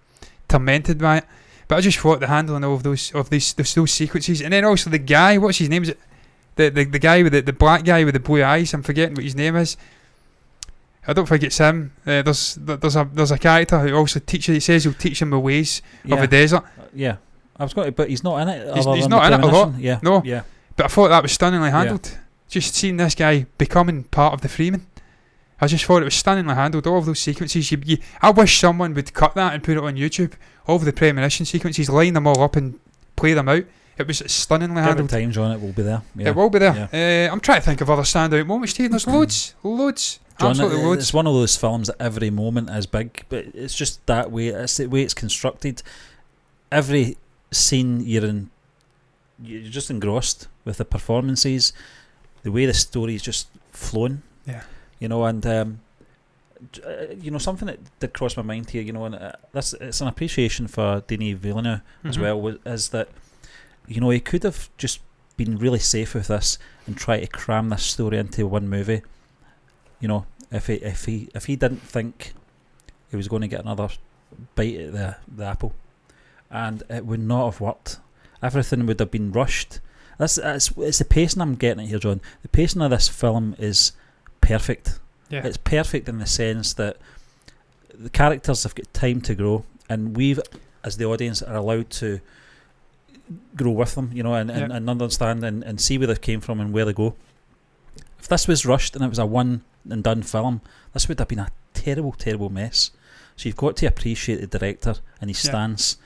tormented by it. But I just thought the handling of those sequences, and then also the guy, what's his name? Is it the guy with the black guy with the blue eyes? I'm forgetting what his name is. I don't think it's him. There's a character who also teaches. He says he'll teach him the ways of the desert. Yeah, I was going to, but he's not in it. He's not in it a lot. Yeah, no. Yeah, but I thought that was stunningly handled. Yeah. Just seeing this guy becoming part of the Freeman. I just thought it was stunningly handled. All of those sequences. I wish someone would cut that and put it on YouTube. All of the premonition sequences, line them all up and play them out. It was stunningly handled. Times on it will be there. Yeah. It will be there. Yeah. I'm trying to think of other standout moments, Steve. There's loads. John, absolutely loads. It's one of those films that every moment is big, but it's just that way. It's the way it's constructed. Every scene you're just engrossed with the performances, the way the story is just flowing. Yeah. You know, and something that did cross my mind here, and it's an appreciation for Denis Villeneuve as well, is that, he could have just been really safe with this and try to cram this story into one movie. If he didn't think he was going to get another bite at the apple, and it would not have worked. Everything would have been rushed. It's the pacing I'm getting at here, John. The pacing of this film is perfect. Yeah. It's perfect in the sense that the characters have got time to grow, and we, as the audience, are allowed to grow with them, and understand and see where they came from and where they go. If this was rushed and it was a one and done film, this would have been a terrible, terrible mess. So you've got to appreciate the director and his stance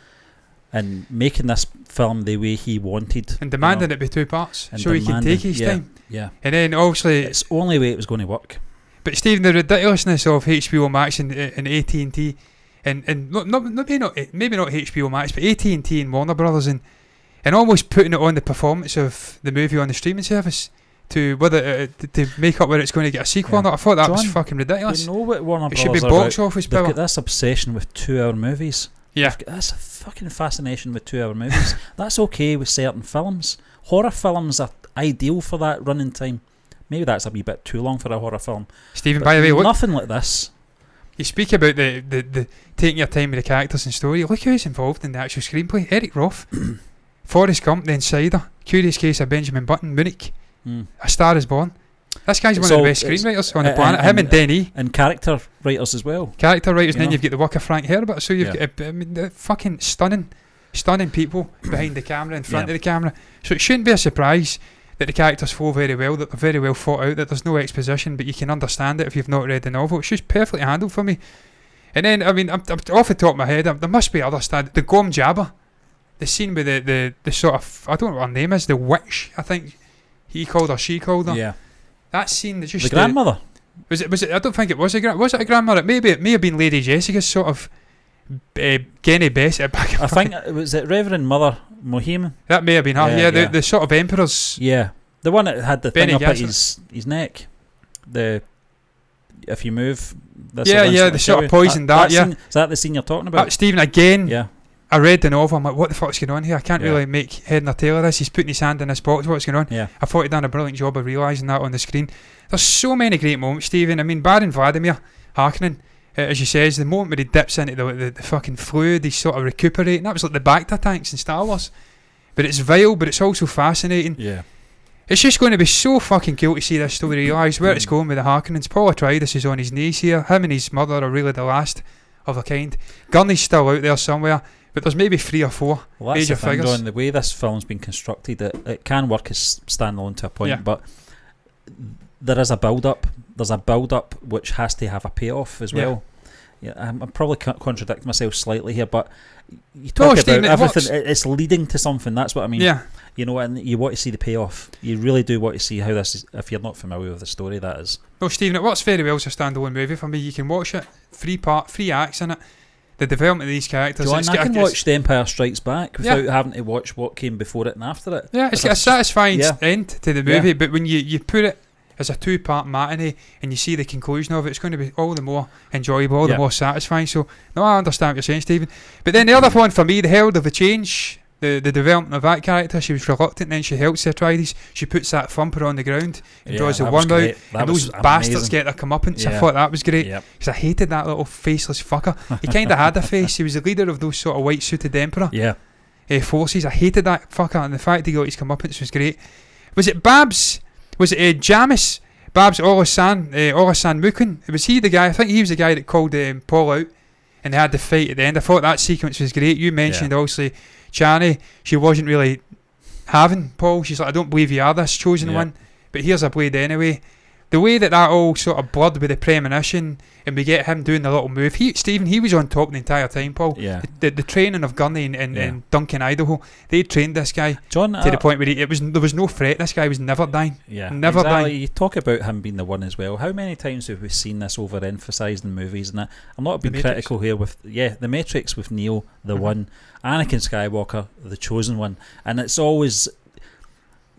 and making this film the way he wanted, and demanding it be 2 parts so he can take his time. Yeah, and then obviously it's the only way it was going to work. But Stephen, the ridiculousness of HBO Max and AT&T and maybe not HBO Max, but AT&T and Warner Brothers, and almost putting it on the performance of the movie on the streaming service to whether to make up whether it's going to get a sequel or not. I thought that was fucking ridiculous. You know what Warner Brothers should be box office power. They've got this obsession with 2-hour movies. Yeah, that's a fucking fascination with 2-hour movies. That's okay with certain films. Horror films are ideal for that running time. Maybe that's a wee bit too long for a horror film. Stephen, by the way, nothing like this. You speak about the taking your time with the characters and story. Look who's involved in the actual screenplay. Eric Roth, Forrest Gump, The Insider, Curious Case of Benjamin Button, Munich, A Star Is Born. This guy's one of the best screenwriters on the planet. Him and Denis. And character writers as well. Character writers, and then you've got the work of Frank Herbert. So you've got, the fucking stunning people behind the camera, in front of the camera. So it shouldn't be a surprise that the characters flow very well, that they're very well thought out, that there's no exposition, but you can understand it if you've not read the novel. It's just perfectly handled for me. And then, I mean, I'm off the top of my head, there must be other standards. The Gom Jabba, the scene with the sort of, I don't know what her name is, the witch, I think he called her, she called her. Yeah. That scene, just the grandmother. Was it? I don't think it was was it a grandmother? It may have been Lady Jessica's sort of Genny Bassett. I think it was Reverend Mother Mohiam. That may have been her. The sort of emperor's. Yeah, the one that had the Benny thing up Gesserit. at his neck. If you move. The sort of poison dart. Scene, is that the scene you're talking about? Stephen, again. Yeah. I read the novel. I'm like, what the fuck's going on here? I can't really make head nor tail of this. He's putting his hand in this box. What's going on? Yeah. I thought he'd done a brilliant job of realising that on the screen. There's so many great moments, Stephen. I mean, Baron Vladimir Harkonnen, as you says, the moment where he dips into the fucking fluid, he's sort of recuperating. That was like the Bacta tanks in Star Wars. But it's vile, but it's also fascinating. Yeah. It's just going to be so fucking cool to see this story realised, where it's going with the Harkonnens. Paul Atreides is on his knees here. Him and his mother are really the last of their kind. Gurney's still out there somewhere. But there's maybe 3 or 4 major figures. Don, the way this film's been constructed, it can work as standalone to a point, but there is a build-up. There's a build-up which has to have a payoff as well. Yeah, I'm probably contradicting myself slightly here, but you talk about Stephen, everything. It's leading to something. That's what I mean. Yeah. You know, and you want to see the payoff. You really do want to see how this is, if you're not familiar with the story, that is. Well, Stephen, it works very well as a standalone movie for me. You can watch it, 3 acts in it. The development of these characters. John, I can watch The Empire Strikes Back without having to watch what came before it and after it. Yeah, it's got a satisfying end to the movie, but when you put it as a 2-part matinee and you see the conclusion of it, it's going to be all the more enjoyable, all the more satisfying. So, no, I understand what you're saying, Stephen. But then the other one for me, the Herald of the Change, the development of that character, she was reluctant, then she helps the Atreides. She puts that thumper on the ground and draws the worm out, and those bastards get their comeuppance. I thought that was great, because I hated that little faceless fucker. He kind of had a face. He was the leader of those sort of white suited emperor forces. I hated that fucker, and the fact he got his comeuppance was great. Was it Babs? Was it Jamis? Babs Olasan Mukun? Was he the guy? I think he was the guy that called Paul out, and they had the fight at the end. I thought that sequence was great. You mentioned obviously Chani, she wasn't really having Paul. She's like, I don't believe you are this chosen one, but here's a blade anyway. The way that all sort of blurred with the premonition, and we get him doing the little move. Stephen, he was on top the entire time, Paul. Yeah. The training of Gurney and Duncan, Idaho, they trained this guy John, to the point where there was no threat. This guy was never dying. Yeah, never dying. You talk about him being the one as well. How many times have we seen this overemphasised in movies? And I'm not being critical here with The Matrix with Neo, the one, Anakin Skywalker, the chosen one, and it's always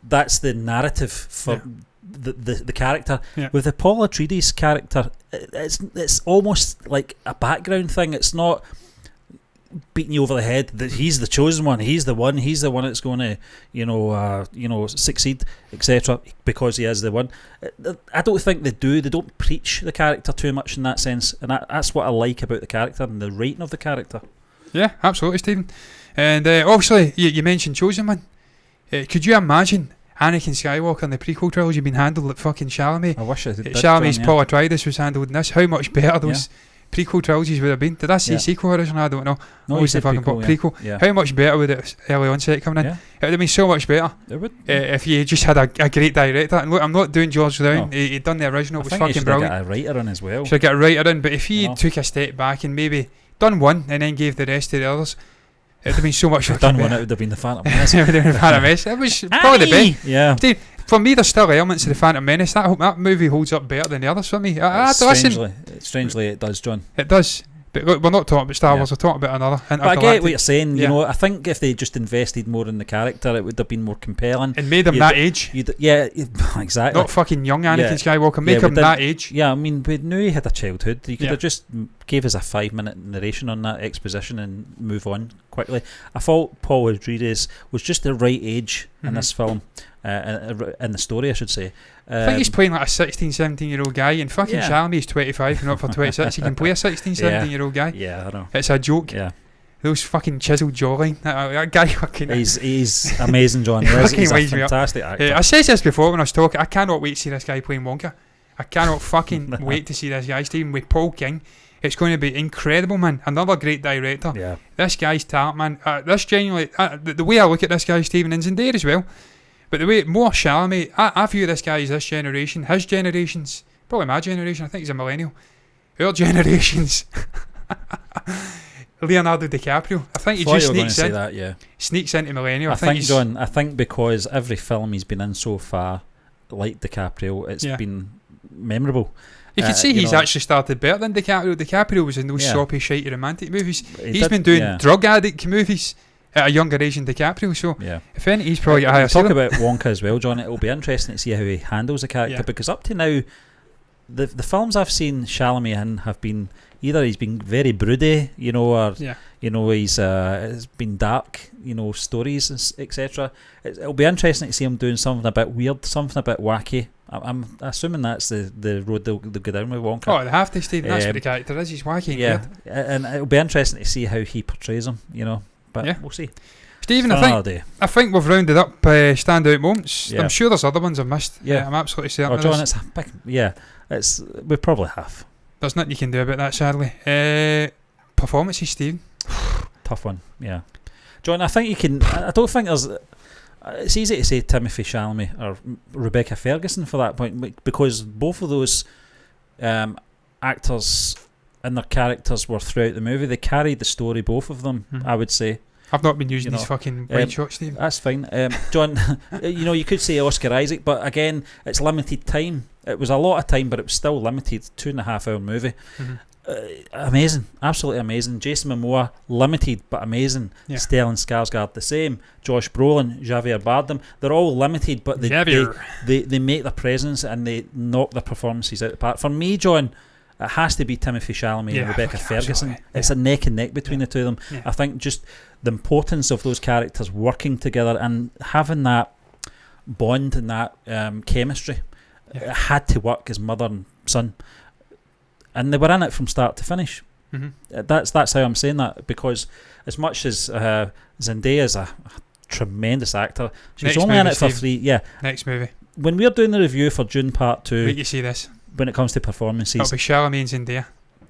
that's the narrative for. The character with the Paul Atreides character, it's almost like a background thing. It's not beating you over the head that he's the chosen one, he's the one that's going to succeed, etc., because he is the one. I don't think they don't preach the character too much in that sense, and that's what I like about the character and the writing of the character. Yeah, absolutely, Stephen. And obviously you mentioned chosen one. Could you imagine Anakin Skywalker in the prequel trilogy being handled like fucking Chalamet? I wish I did. Chalamet's Paul Atreides was handled in this. How much better those prequel trilogies would have been? Did I say sequel originally? I don't know. No, you said prequel. Yeah. How much better would it early onset coming in? Yeah. It would have been so much better. It would. If you just had a great director. And look, I'm not doing George Brown. No. He'd done the original. It was fucking brilliant. Should have got a writer in as well. Should have got a writer in. But if he took a step back and maybe done one and then gave the rest to the others, it would have been so much better. Done one, it would have been the Phantom Menace. It would have been the Phantom Menace. It was probably the best. Yeah. Dude, for me, there's still elements of the Phantom Menace. That movie holds up better than the others for me. Strangely, it does, John. It does. But look, we're not talking about Star Wars, we're talking about another. But I get what you're saying. You know, I think if they just invested more in the character, it would have been more compelling. And made him that age. Exactly. Not fucking young Anakin Skywalker. Make him that age. Yeah, I mean, we knew he had a childhood. You could have just gave us a 5-minute narration on that exposition and move on quickly. I thought Paul Atreides was just the right age in this film. In the story, I should say. I think he's playing like a 16, 17-year-old guy, and fucking Chalamet is 25, not for 26. He can play a 16, 17-year-old guy. Yeah, I know. It's a joke. Yeah. Those fucking chiseled jawline. That guy fucking... He's amazing, John. He's a fantastic actor. I said this before when I was talking. I cannot wait to see this guy playing Wonka. I cannot fucking wait to see this guy, Stephen, with Paul King. It's going to be incredible, man. Another great director. Yeah. This guy's talent, man. This genuinely... the way I look at this guy, Stephen, and Zendaya as well, but the way more Chalamet, I view this guy as this generation, his generations, probably my generation, I think he's a millennial, our generations, Leonardo DiCaprio. I think he just sneaks into millennial. I think because every film he's been in so far, like DiCaprio, it's been memorable. You can see he's actually started better than DiCaprio. DiCaprio was in those soppy, shitey romantic movies. He's been doing drug addict movies at a younger age than DiCaprio, so if anything, he's probably got a higher ceiling. Talk about Wonka as well, John. It'll be interesting to see how he handles the character, because up to now, the films I've seen Chalamet in have been either he's been very broody, or he's it's been dark, stories, etc. It'll be interesting to see him doing something a bit weird, something a bit wacky. I'm assuming that's the road they'll go down with Wonka. Oh, they have to, Steve. That's what the character is. He's wacky. Yeah, and it'll be interesting to see how he portrays him. But we'll see. Stephen, I think we've rounded up standout moments. I'm sure there's other ones I've missed. I'm absolutely certain. John, it's a big, we probably have. There's nothing you can do about that, sadly. Performances, Stephen. Tough one, yeah. John, I think you can. I don't think there's. It's easy to say Timothée Chalamet or Rebecca Ferguson for that point, because both of those actors and their characters were throughout the movie. They carried the story, both of them, I would say. I've not been using these fucking wide shots, Steve. That's fine. John, you could say Oscar Isaac, but again, it's limited time. It was a lot of time, but it was still limited. 2.5 hour movie. Amazing. Absolutely amazing. Jason Momoa, limited but amazing. Stellan Skarsgård, the same. Josh Brolin, Javier Bardem, they're all limited, but they make their presence and they knock their performances out of the park. For me, John, it has to be Timothée Chalamet and Rebecca Ferguson. It's a neck and neck between the two of them. I think just the importance of those characters working together and having that bond and that chemistry. It had to work as mother and son, and they were in it from start to finish. That's how I'm saying that, because as much as Zendaya is a tremendous actor, she's only in it for 3. Next movie. When we're doing the review for Dune Part 2, wait, you see this. When it comes to performances, it'll be Chalamet and Zendaya.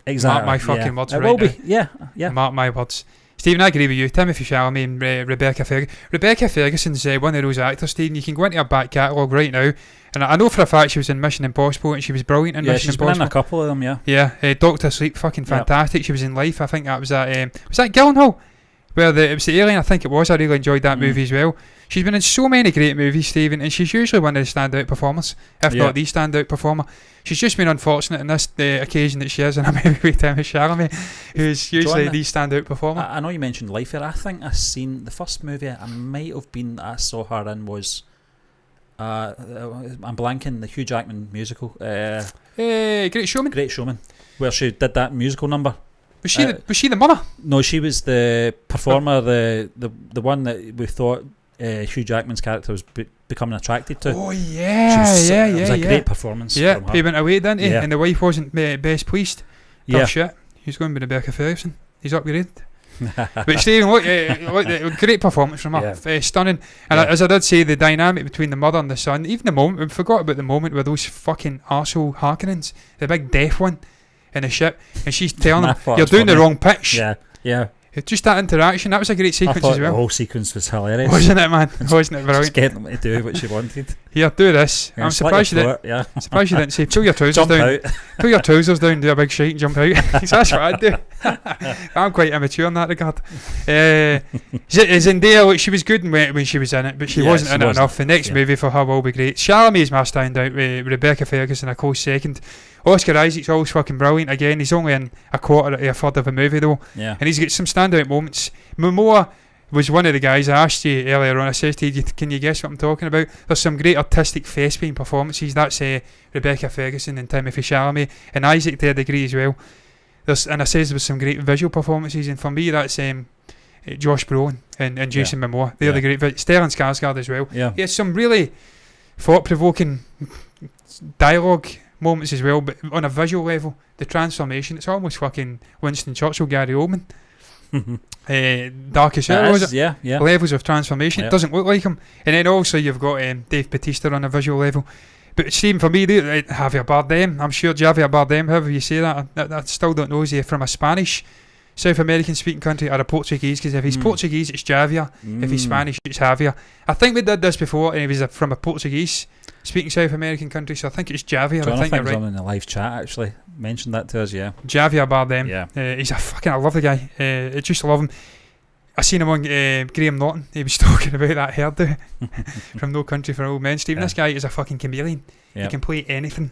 Exactly. Mark my fucking words. It will be. Yeah. Mark my words. Stephen, I agree with you. Timothée Chalamet and Rebecca Ferguson. Rebecca Ferguson's one of those actors, Stephen. You can go into her back catalogue right now, and I know for a fact she was in Mission Impossible, and she was brilliant in Mission Impossible. Yeah, she's been in a couple of them, Yeah, Doctor Sleep, fucking fantastic. She was in Life. I think that was at was that Gyllenhaal? Where it was the alien, I think it was. I really enjoyed that movie as well. She's been in so many great movies, Stephen, and she's usually one of the standout performers, if not the standout performer. She's just been unfortunate in this occasion that she is in a movie with Timothée Chalamet, who's usually the standout performer. I know you mentioned Life here. I think I seen the first movie I might have been I saw her in was I'm blanking, the Hugh Jackman musical. Great Showman. Great Showman, where she did that musical number. Was she the mother? No, she was the performer, the one that we thought Hugh Jackman's character was becoming attracted to. Oh yeah, it was a great performance. Yeah, from her. He went away, didn't he? And the wife wasn't best pleased. Tough shit. He's going with Rebecca Ferguson. He's upgraded. But Stephen, look, great performance from her. Stunning. And as I did say, the dynamic between the mother and the son, even the moment, we forgot about the moment where those fucking arsehole Harkonnens, the big deaf one in the ship, and she's telling him, you're doing the wrong pitch. Yeah. Just that interaction, that was a great sequence as well. The whole sequence was hilarious. Wasn't it, man? Wasn't it brilliant? Just getting them to do what she wanted. Here, do this. I'm surprised you didn't. Surprised you didn't say, pull your trousers down. Pull your trousers down, do a big shake and jump out. That's what I'd do. I'm quite immature in that regard. Zendaya, look, she was good when she was in it, but she wasn't in it enough. The next movie for her will be great. Chalamet is my standout with Rebecca Ferguson a close second. Oscar Isaac's always fucking brilliant. Again, he's only in a quarter to a third of a movie though, Yeah. and he's got some standout moments. Momoa was one of the guys I asked you earlier on. I said to you, can you guess what I'm talking about? There's some great artistic face-paint performances. That's Rebecca Ferguson and Timothee Chalamet, and Isaac to a degree as well. And I says there was some great visual performances, and for me that's Josh Brolin and Jason Momoa. They're the great. Stellan Skarsgård as well. Yeah. He has some really thought-provoking dialogue moments as well, but on a visual level, the transformation, it's almost fucking Winston Churchill, Gary Oldman. Darkest Hour, was it? Yeah. Levels of transformation. It doesn't look like him. And then also you've got Dave Bautista on a visual level. But Stephen, for me, Javier Bardem, I'm sure Javier Bardem, however you say that, I still don't know, is he from a Spanish South American speaking country or a Portuguese? Because if he's Portuguese, it's Javier. If he's Spanish, it's Javier. I think we did this before, and he was from a Portuguese speaking South American country, so I think it's Javier. Jonathan I think you're right. In the live chat actually mentioned that to us. Javier Bardem. Yeah. I love the guy. I just love him. I seen him on Graham Norton. He was talking about that hairdo from No Country for Old Men. Stephen, this guy is a fucking chameleon. He can play anything.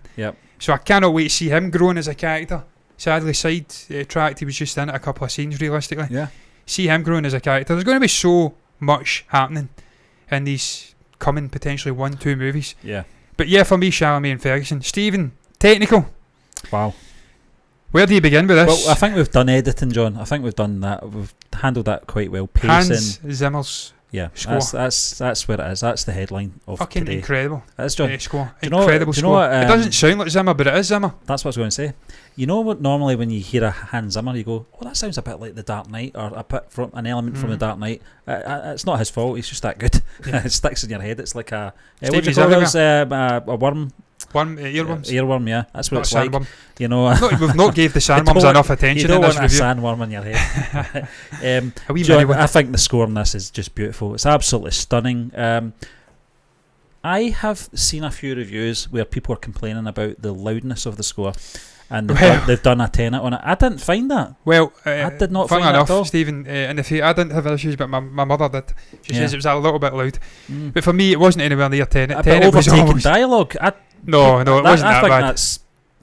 So I cannot wait to see him growing as a character. Sadly, sidetracked, he was just in it a couple of scenes realistically. See him growing as a character. There's going to be so much happening in these coming potentially 1-2 movies. But yeah, for me, Chalamet and Ferguson. Stephen, technical. Wow. Where do you begin with this? Well, I think we've done editing, John. I think we've done that. We've handled that quite well. Pacing. Hans Zimmer's score. That's where it is. That's the headline of fucking today. Incredible. That's John. Score. Incredible score. What, it doesn't sound like Zimmer, but it is Zimmer. That's what I was going to say. You know what? Normally, when you hear a Hans Zimmer, you go, "Oh, that sounds a bit like The Dark Knight," or a bit from an element from The Dark Knight. It's not his fault. He's just that good. It sticks in your head. It's like a what do you call it? A worm. Earworms. Earworm, yeah. That's what not it's like. Sandworm. You know, we've not gave the sandworms enough attention. You don't in this want review. a sandworm in your head. John, I think the score on this is just beautiful. It's absolutely stunning. I have seen a few reviews where people are complaining about the loudness of the score, and they've done a 10 on it. I didn't find that. Well, I did not find that at all. Stephen, in the theatre, I didn't have issues, but my mother did. She says it was a little bit loud. But for me, it wasn't anywhere near 10. A bit overtaken dialogue. No, it wasn't that bad.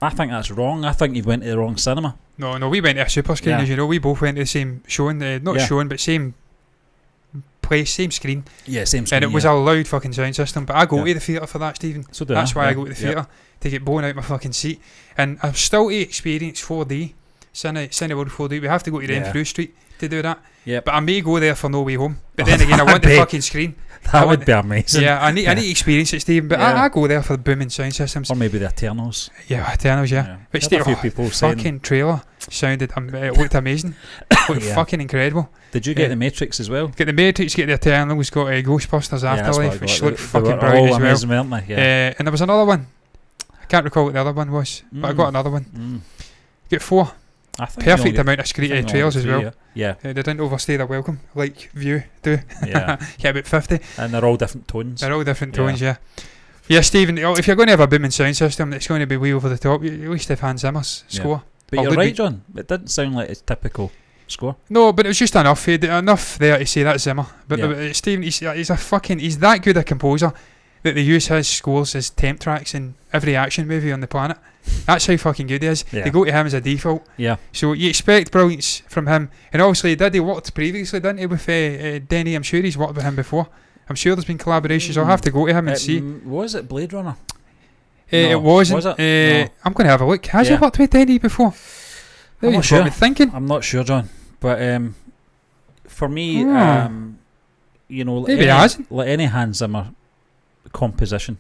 I think that's wrong. I think you went to the wrong cinema. No, we went to a super screen, as you know. We both went to the same showing, showing, but same place, same screen. Yeah, same screen. And it was a loud fucking sound system. But I go to the theatre for that, Stephen. So do That's why I go to the theatre, to get blown out my fucking seat. And I'm still to experience 4D, Cineworld 4D. We have to go to Renfrew Street to do that. But I may go there for No Way Home. But then again, I want the fucking screen. That would be amazing. Yeah, I need to experience it, Stephen. But I go there for the booming sound systems. Or maybe the Eternals. Yeah, Eternals, But a few people saying fucking trailer sounded, it looked amazing. Looked fucking incredible. Did you get the Matrix as well? Get the Matrix, get the Eternals, got Ghostbusters Afterlife, which looked fucking brilliant as well. Amazing, weren't they? And there was another one. I can't recall what the other one was, but I got another one. Get 4. Perfect amount of screen trailers as well. Yeah. They didn't overstay their welcome, like View do. Yeah. Get about 50. And they're all different tones. They're all different tones, yeah. Yeah, Stephen, if you're going to have a booming sound system that's going to be way over the top, at least have Hans Zimmer's score. But you're right, John. It didn't sound like a typical score. No, but it was just enough there to say that's Zimmer. But Stephen, he's that good a composer that they use his scores as temp tracks in every action movie on the planet. That's how fucking good he is. They go to him as a default. So you expect brilliance from him. And obviously, he worked previously, didn't he, with Denis? I'm sure he's worked with him before. I'm sure there's been collaborations. I'll have to go to him and see. Was it Blade Runner? No. It wasn't. Was it? I'm going to have a look. Has he worked with Denis before? I'm not sure. I'm not sure, John. But for me, you know, like any Hans Zimmer composition.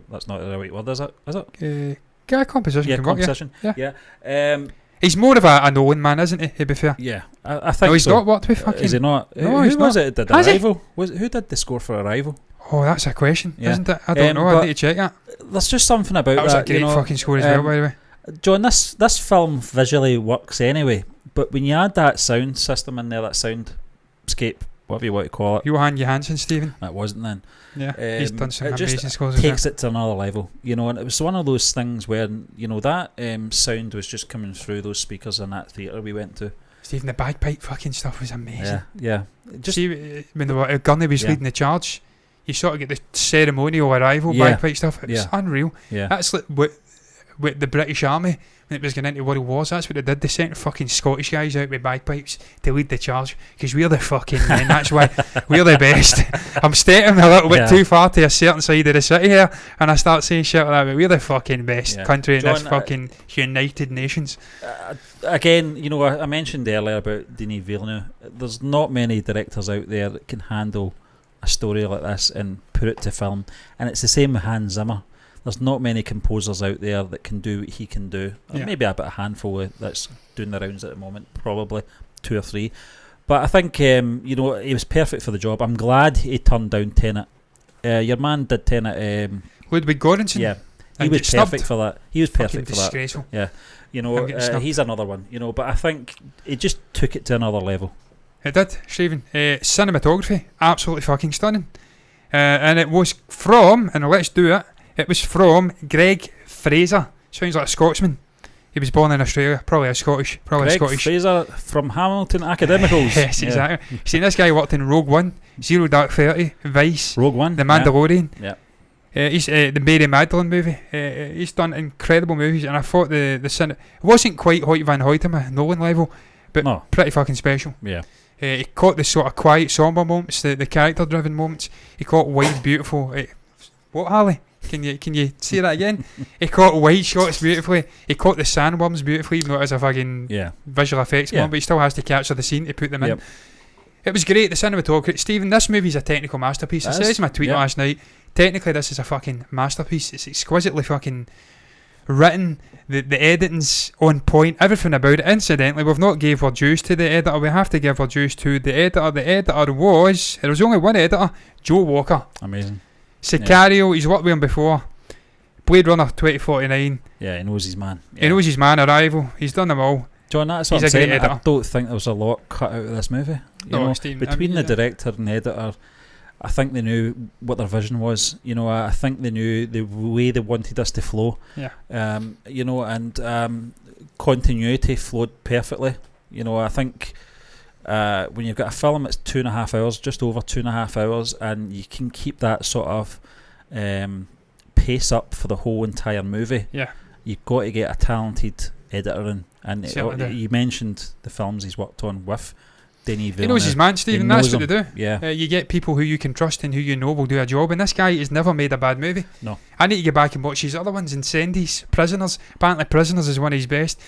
That's not the right word, is it? Composition. Yeah, can composition. Work, yeah. He's more of a Nolan man, isn't he? To be fair. Yeah, I think. No, he's not worked with fucking. Is he not? No, who was it that did Arrival? Who did the score for Arrival? Oh, that's a question, isn't it? I don't know. I need to check that. There's just something about that. Was a great fucking score as well, by the way. John, this film visually works anyway, but when you add that sound system in there, that soundscape, whatever you want to call it, Johan Johansson, Stephen. It wasn't then. Yeah, he's done some amazing scores. It takes it to another level, you know, and it was one of those things where, you know, that sound was just coming through those speakers in that theatre we went to. Stephen, the bagpipe fucking stuff was amazing. Yeah. Just see, when Gurney was leading the charge, you sort of get the ceremonial arrival bagpipe stuff. It was unreal. Yeah. That's like with the British Army when it was going into World Wars. That's what they did. They sent fucking Scottish guys out with bagpipes to lead the charge, because we're the fucking men. That's why we're the best. I'm stepping a little bit too far to a certain side of the city here, and I start saying shit like that, but we're the fucking best country in this fucking United Nations. Again, you know, I mentioned earlier about Denis Villeneuve. There's not many directors out there that can handle a story like this and put it to film, and it's the same with Hans Zimmer. There's not many composers out there that can do what he can do. Maybe a handful that's doing the rounds at the moment, probably 2 or 3. But I think you know, he was perfect for the job. I'm glad he turned down Tenet. Your man did Tenet. Ludwig Göransson. Yeah, he was perfect for that. He was perfect for disgraceful. that. Yeah, you know, he's another one. You know, but I think it just took it to another level. It did, Stephen. Cinematography, absolutely fucking stunning. And it was from, and let's do it. It was from Greg Fraser. Sounds like a Scotsman. He was born in Australia, probably Scottish. Greg Fraser from Hamilton Academicals. Yes, exactly. See, this guy worked in Rogue One, Zero Dark 30, Vice, Rogue One, The Mandalorian. Yeah. He's the Mary Magdalene movie. He's done incredible movies, and I thought the it wasn't quite Hoyt van Hoytema Nolan level, but pretty fucking special. Yeah. He caught the sort of quiet, somber moments, the character-driven moments. He caught wide, beautiful. What, Harley? Can you say that again? He caught wide shots beautifully. He caught the sandworms beautifully, even though it was a fucking visual effects moment, but he still has to capture the scene to put them in. It was great. The cinematography. Stephen, this movie's a technical masterpiece. I said in my tweet last night, technically this is a fucking masterpiece. It's exquisitely fucking written. The editing's on point. Everything about it. Incidentally, we've not gave our dues to the editor. We have to give our dues to the editor. The editor was, there was only one editor, Joe Walker. Amazing. Sicario, he's worked with him before. Blade Runner 2049. Yeah, he knows his man. He knows his man. Arrival. He's done them all. John, that's what I'm saying. I don't think there was a lot cut out of this movie. Between the director and the editor, I think they knew what their vision was. You know, I think they knew the way they wanted us to flow. Yeah. You know, and continuity flowed perfectly. You know, I think when you've got a film that's 2.5 hours, just over 2.5 hours, and you can keep that sort of pace up for the whole entire movie. Yeah. You've got to get a talented editor in. And you mentioned the films he's worked on with Denis Villeneuve. He knows his man, Stephen. That's what they do. Yeah. You get people who you can trust and who you know will do a job. And this guy has never made a bad movie. No. I need to get back and watch his other ones. Incendies, Prisoners. Apparently Prisoners is one of his best.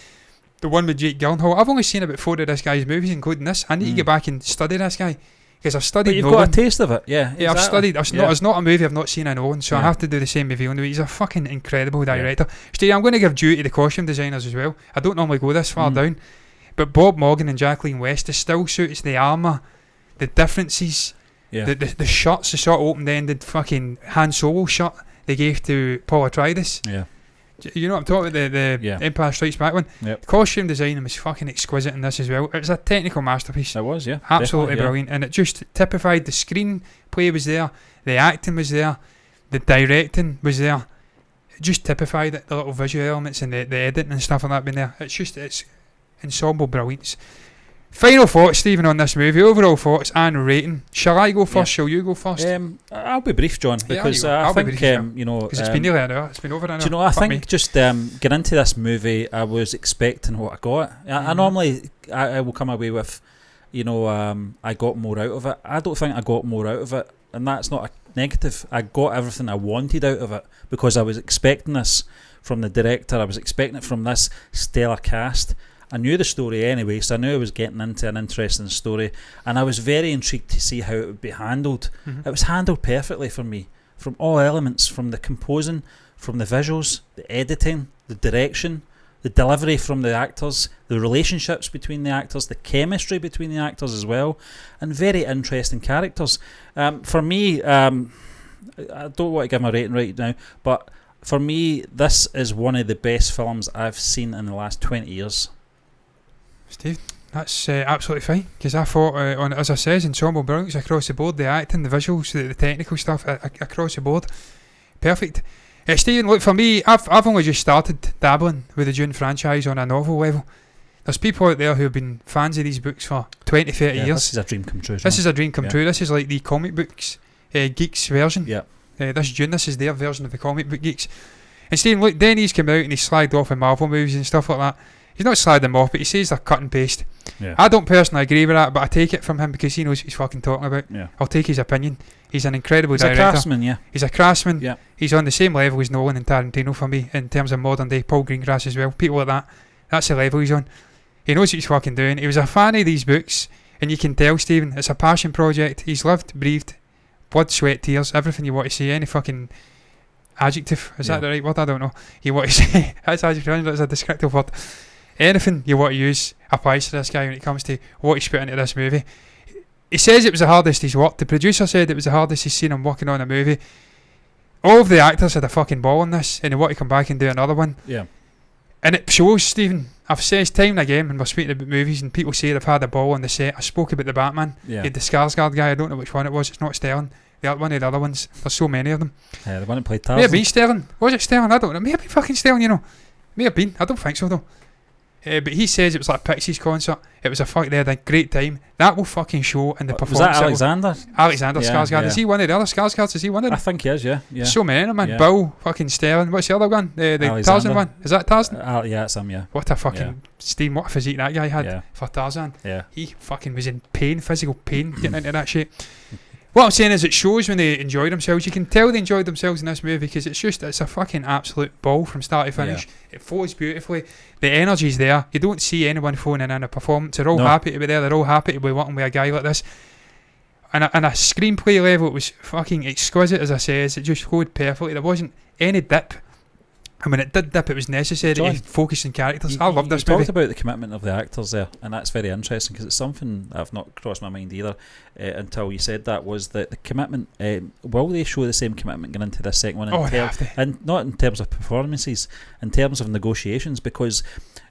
The one with Jake Gyllenhaal. I've only seen about 4 of this guy's movies, including this. I need to get back and study this guy, because I've studied. But you've got a taste of it, yeah. Yeah, I've studied. It's not a movie I've not seen. I know, and so I have to do the same with Villeneuve. He's a fucking incredible director. Steve, I'm going to give due to the costume designers as well. I don't normally go this far down, but Bob Morgan and Jacqueline West, the still suits, the armour, the differences, the shirts, the sort of open-ended fucking Han Solo shirt they gave to Paul Atreides. Yeah. You know what I'm talking about, the Empire Strikes Back one. Yep. The costume design was fucking exquisite in this as well. It was a technical masterpiece. It was, yeah. Absolutely brilliant. And it just typified the screenplay was there, the acting was there, the directing was there. It just typified it, the little visual elements and the editing and stuff like that being there. It's ensemble brilliance. Final thoughts, Stephen, on this movie. Overall thoughts and rating. Shall I go first? Shall you go first? I'll be brief, John, because I think you know, because it's been nearly an hour. It's been over an hour. Do you know? I think just getting into this movie, I was expecting what I got. I normally I will come away with, you know, I got more out of it. I don't think I got more out of it, and that's not a negative. I got everything I wanted out of it because I was expecting this from the director. I was expecting it from this stellar cast. I knew the story anyway, so I knew I was getting into an interesting story, and I was very intrigued to see how it would be handled. It was handled perfectly for me, from all elements, from the composing, from the visuals, the editing, the direction, the delivery from the actors, the relationships between the actors, the chemistry between the actors as well, and very interesting characters. For me, I don't want to give my rating right now, but for me, this is one of the best films I've seen in the last 20 years. Steve, that's absolutely fine, because I thought, as I said, ensemble brilliance across the board, the acting, the visuals, the technical stuff across the board, perfect. Stephen, look, for me, I've only just started dabbling with the Dune franchise on a novel level. There's people out there who have been fans of these books for 20, 30 years. This is a dream come true. This is a dream come true. This is like the comic books geeks version. Yeah. This Dune, this is their version of the comic book geeks. And Stephen, look, Denis came out and he slagged off in Marvel movies and stuff like that. He's not slagged them off, but he says they're cut and paste. Yeah. I don't personally agree with that, but I take it from him because he knows what he's fucking talking about. Yeah. I'll take his opinion. He's an incredible He's director. a craftsman, yeah. He's a craftsman. Yeah. He's on the same level as Nolan and Tarantino for me in terms of modern day Paul Greengrass as well. People like that. That's the level he's on. He knows what he's fucking doing. He was a fan of these books, and you can tell, Stephen, it's a passion project. He's lived, breathed, blood, sweat, tears, everything you want to say. Any fucking adjective, is that the right word? I don't know. You want to say, that's adjective, that's a descriptive word. Anything you want to use applies to this guy when it comes to what he's put into this movie. He says it was the hardest he's worked. The producer said it was the hardest he's seen him working on a movie. All of the actors had a fucking ball on this, and they want to come back and do another one. Yeah. And it shows, Stephen. I've said time and again when we're speaking about movies and people say they've had a ball on the set. I spoke about the Batman. Yeah. You had the Skarsgård guy. I don't know which one it was. It's not Sterling. One of the other ones. There's so many of them. Yeah, the one that played May have Tarzan. been Sterling. Was it Sterling? I don't know. May have been fucking Sterling, you know. May have been. I don't think so though. But he says it was like a Pixies concert. It was they had a great time. That will fucking show in the performance. Was that Alexander? Alexander Skarsgård. Yeah. Is he one of the other Skarsgårds? Is he one of them? I think he is, yeah. So many of them, man. Yeah. Bill, fucking Sterling. What's the other one? The Tarzan one. Is that Tarzan? Yeah, it's him, yeah. What a fucking Steve, what a physique that guy had for Tarzan. Yeah. He fucking was in pain, physical pain, getting into that shit. What I'm saying is it shows when they enjoy themselves. You can tell they enjoyed themselves in this movie because it's a fucking absolute ball from start to finish. Yeah. It flows beautifully. The energy's there. You don't see anyone phoning in a performance. They're all happy to be there. They're all happy to be working with a guy like this. And a screenplay level, it was fucking exquisite, as I says. It just flowed perfectly. There wasn't any dip. And when it did dip, it was necessary to focus on characters. I love this movie. You talked about the commitment of the actors there, and that's very interesting because it's something I've not crossed my mind either until you said that, was that the commitment, will they show the same commitment going into this second one? And not in terms of performances, in terms of negotiations, because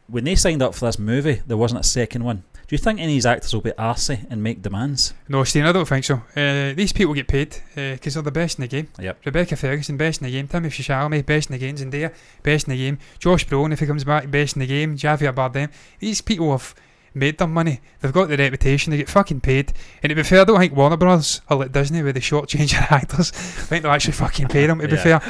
when they signed up for this movie, there wasn't a second one. Do you think any of these actors will be arsey and make demands? No, Steve, I don't think so. These people get paid because they're the best in the game. Yep. Rebecca Ferguson, best in the game. Timothee Chalamet, best in the game. Zendaya, best in the game. Josh Brolin, if he comes back, best in the game. Javier Bardem. These people have made their money. They've got the reputation. They get fucking paid. And to be fair, I don't think Warner Brothers are like Disney where they shortchange their actors. I think they'll actually fucking pay them, to be fair.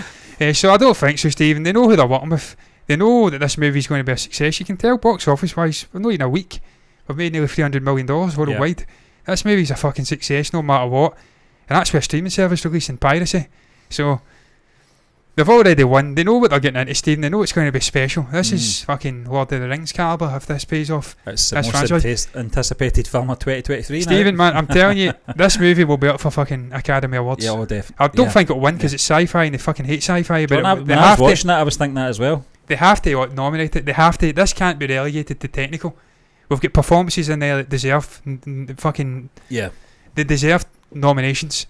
So I don't think so, Stephen. They know who they're working with. They know that this movie's going to be a success. You can tell box office wise, we're not even a week. We've made nearly $300 million worldwide. This movie's a fucking success no matter what. And that's with a streaming service releasing piracy. So they've already won. They know what they're getting into, Stephen. They know it's going to be special. This is fucking Lord of the Rings calibre if this pays off. It's the most anticipated film of 2023 Stephen, man, I'm telling you, this movie will be up for fucking Academy Awards. Yeah, definitely. I don't think it'll win because it's sci-fi and they fucking hate sci-fi. But when I was watching that, I was thinking that as well. They have to nominate it. They have to. This can't be relegated to technical. We've got performances in there that deserve fucking... Yeah. They deserve nominations.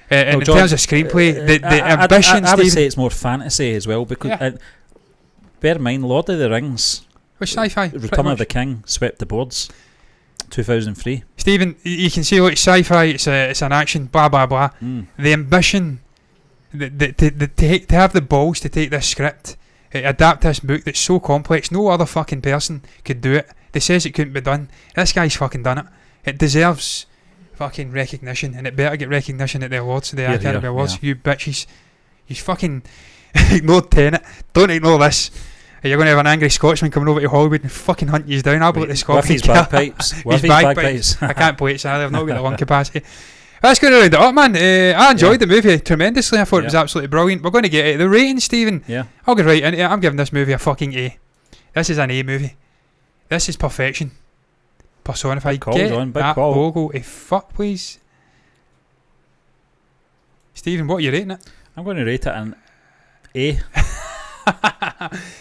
And in terms of screenplay, the ambition... I would say it's more fantasy as well, because... bear in mind, Lord of the Rings... Which sci-fi? Return of the King swept the boards. 2003. Stephen, you can see, look, sci-fi, it's an action, blah, blah, blah. The ambition... to have the balls to take this script, adapt this book that's so complex, no other fucking person could do it. They says it couldn't be done. This guy's fucking done it. It deserves fucking recognition, and it better get recognition at the awards, the Academy Awards. You bitches, you fucking ignored Tenet. Don't ignore this. You're going to have an angry Scotsman coming over to Hollywood and fucking hunt you down. I'll put the Scotsman. With his bagpipes. His bagpipes. I can't play it, sadly. I've not got the lung capacity. That's going to round it up, man. I enjoyed the movie tremendously. I thought it was absolutely brilliant. We're going to get it. The rating, Stephen. Yeah. I'll get right into it. I'm giving this movie a fucking A. This is an A movie. This is perfection personified. Get that logo a fuck, please. Stephen, what are you rating it? I'm going to rate it an A.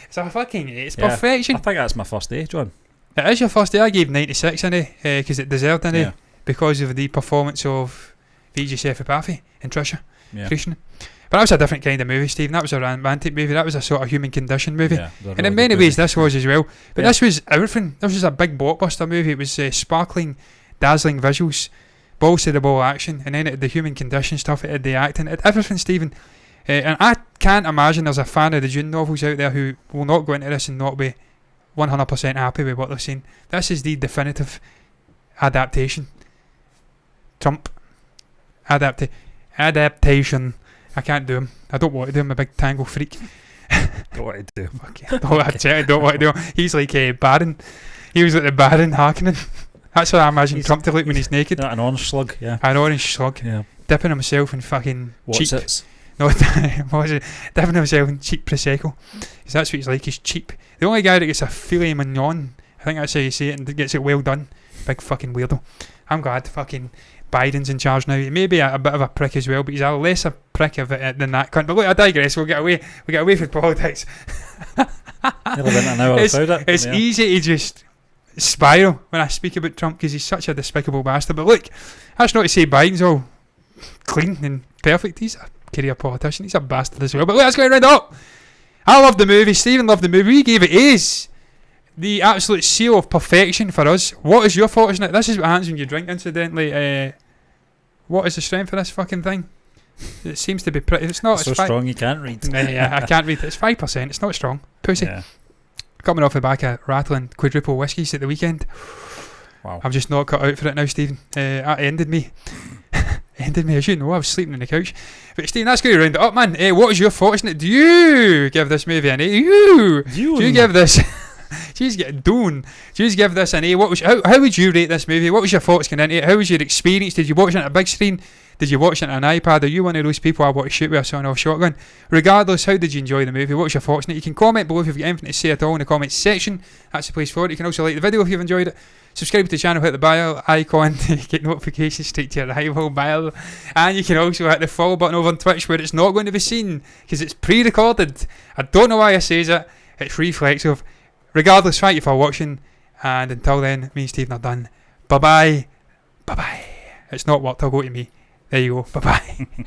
It's a fucking A. It's perfection. I think that's my first A, John. It is your first A. I gave 96 an A because it deserved an A because of the performance of Vijay Sethupathi and Trisha Krishnan. But that was a different kind of movie, Stephen. That was a romantic movie. That was a sort of human condition movie. And in many ways this was as well. But this was everything. This was a big blockbuster movie. It was sparkling, dazzling visuals, balls to the ball action, and then it had the human condition stuff, it had the acting, it had everything, Stephen. And I can't imagine there's a fan of the Dune novels out there who will not go into this and not be 100% happy with what they've seen. This is the definitive adaptation. Adaptation. I can't do them. I don't want to do them. I'm a big tango freak. Don't want to do. I don't want to do. He's like Baron. He was like the Baron Harkonnen. That's how I imagine Trump to look when he's naked. An orange slug, yeah. An orange slug. Yeah. Dipping himself in fucking cheap. What's it? No, what was it? Dipping himself in cheap Prosecco. Because that's what he's like, he's cheap. The only guy that gets a filet mignon, I think that's how you say it, and gets it well done. Big fucking weirdo. I'm glad fucking Biden's in charge now. He may be a bit of a prick as well, but he's a lesser prick of it than that cunt. But look, I digress. We'll get away from politics. It's easy to just spiral when I speak about Trump because he's such a despicable bastard. But look, that's not to say Biden's all clean and perfect. He's a career politician. He's a bastard as well. But look, let's go round it up. I love the movie. Stephen loved the movie. We gave it A's. The absolute seal of perfection for us. What is your thoughts on it? This is what happens when you drink, incidentally. What is the strength of this fucking thing? It seems to be pretty. It's not so strong you can't read. Yeah, I can't read it. It's 5%. It's not strong. Pussy. Yeah. Coming off the back of rattling quadruple whiskies at the weekend. Wow. I'm just not cut out for it now, Stephen. That ended me. As you know, I was sleeping on the couch. But Stephen, that's going to round it up, man. What is your thoughts on it? Do you give this movie an A? Do you give this? She's getting Dune. Just give this an A. How would you rate this movie? What was your thoughts going into it? How was your experience? Did you watch it on a big screen? Did you watch it on an iPad? Are you one of those people I want to shoot with a sawn-off shotgun? Regardless, how did you enjoy the movie? What was your thoughts on it? You can comment below if you've got anything to say at all in the comments section. That's the place for it. You can also like the video if you've enjoyed it. Subscribe to the channel, hit the bell icon to get notifications straight to your rival bell. And you can also hit the follow button over on Twitch where it's not going to be seen because it's pre-recorded. I don't know why I says it. It's reflexive. Regardless, thank you for watching. And until then, me and Stephen are done. Bye-bye. Bye-bye. It's not worked. I'll go to me. There you go. Bye-bye.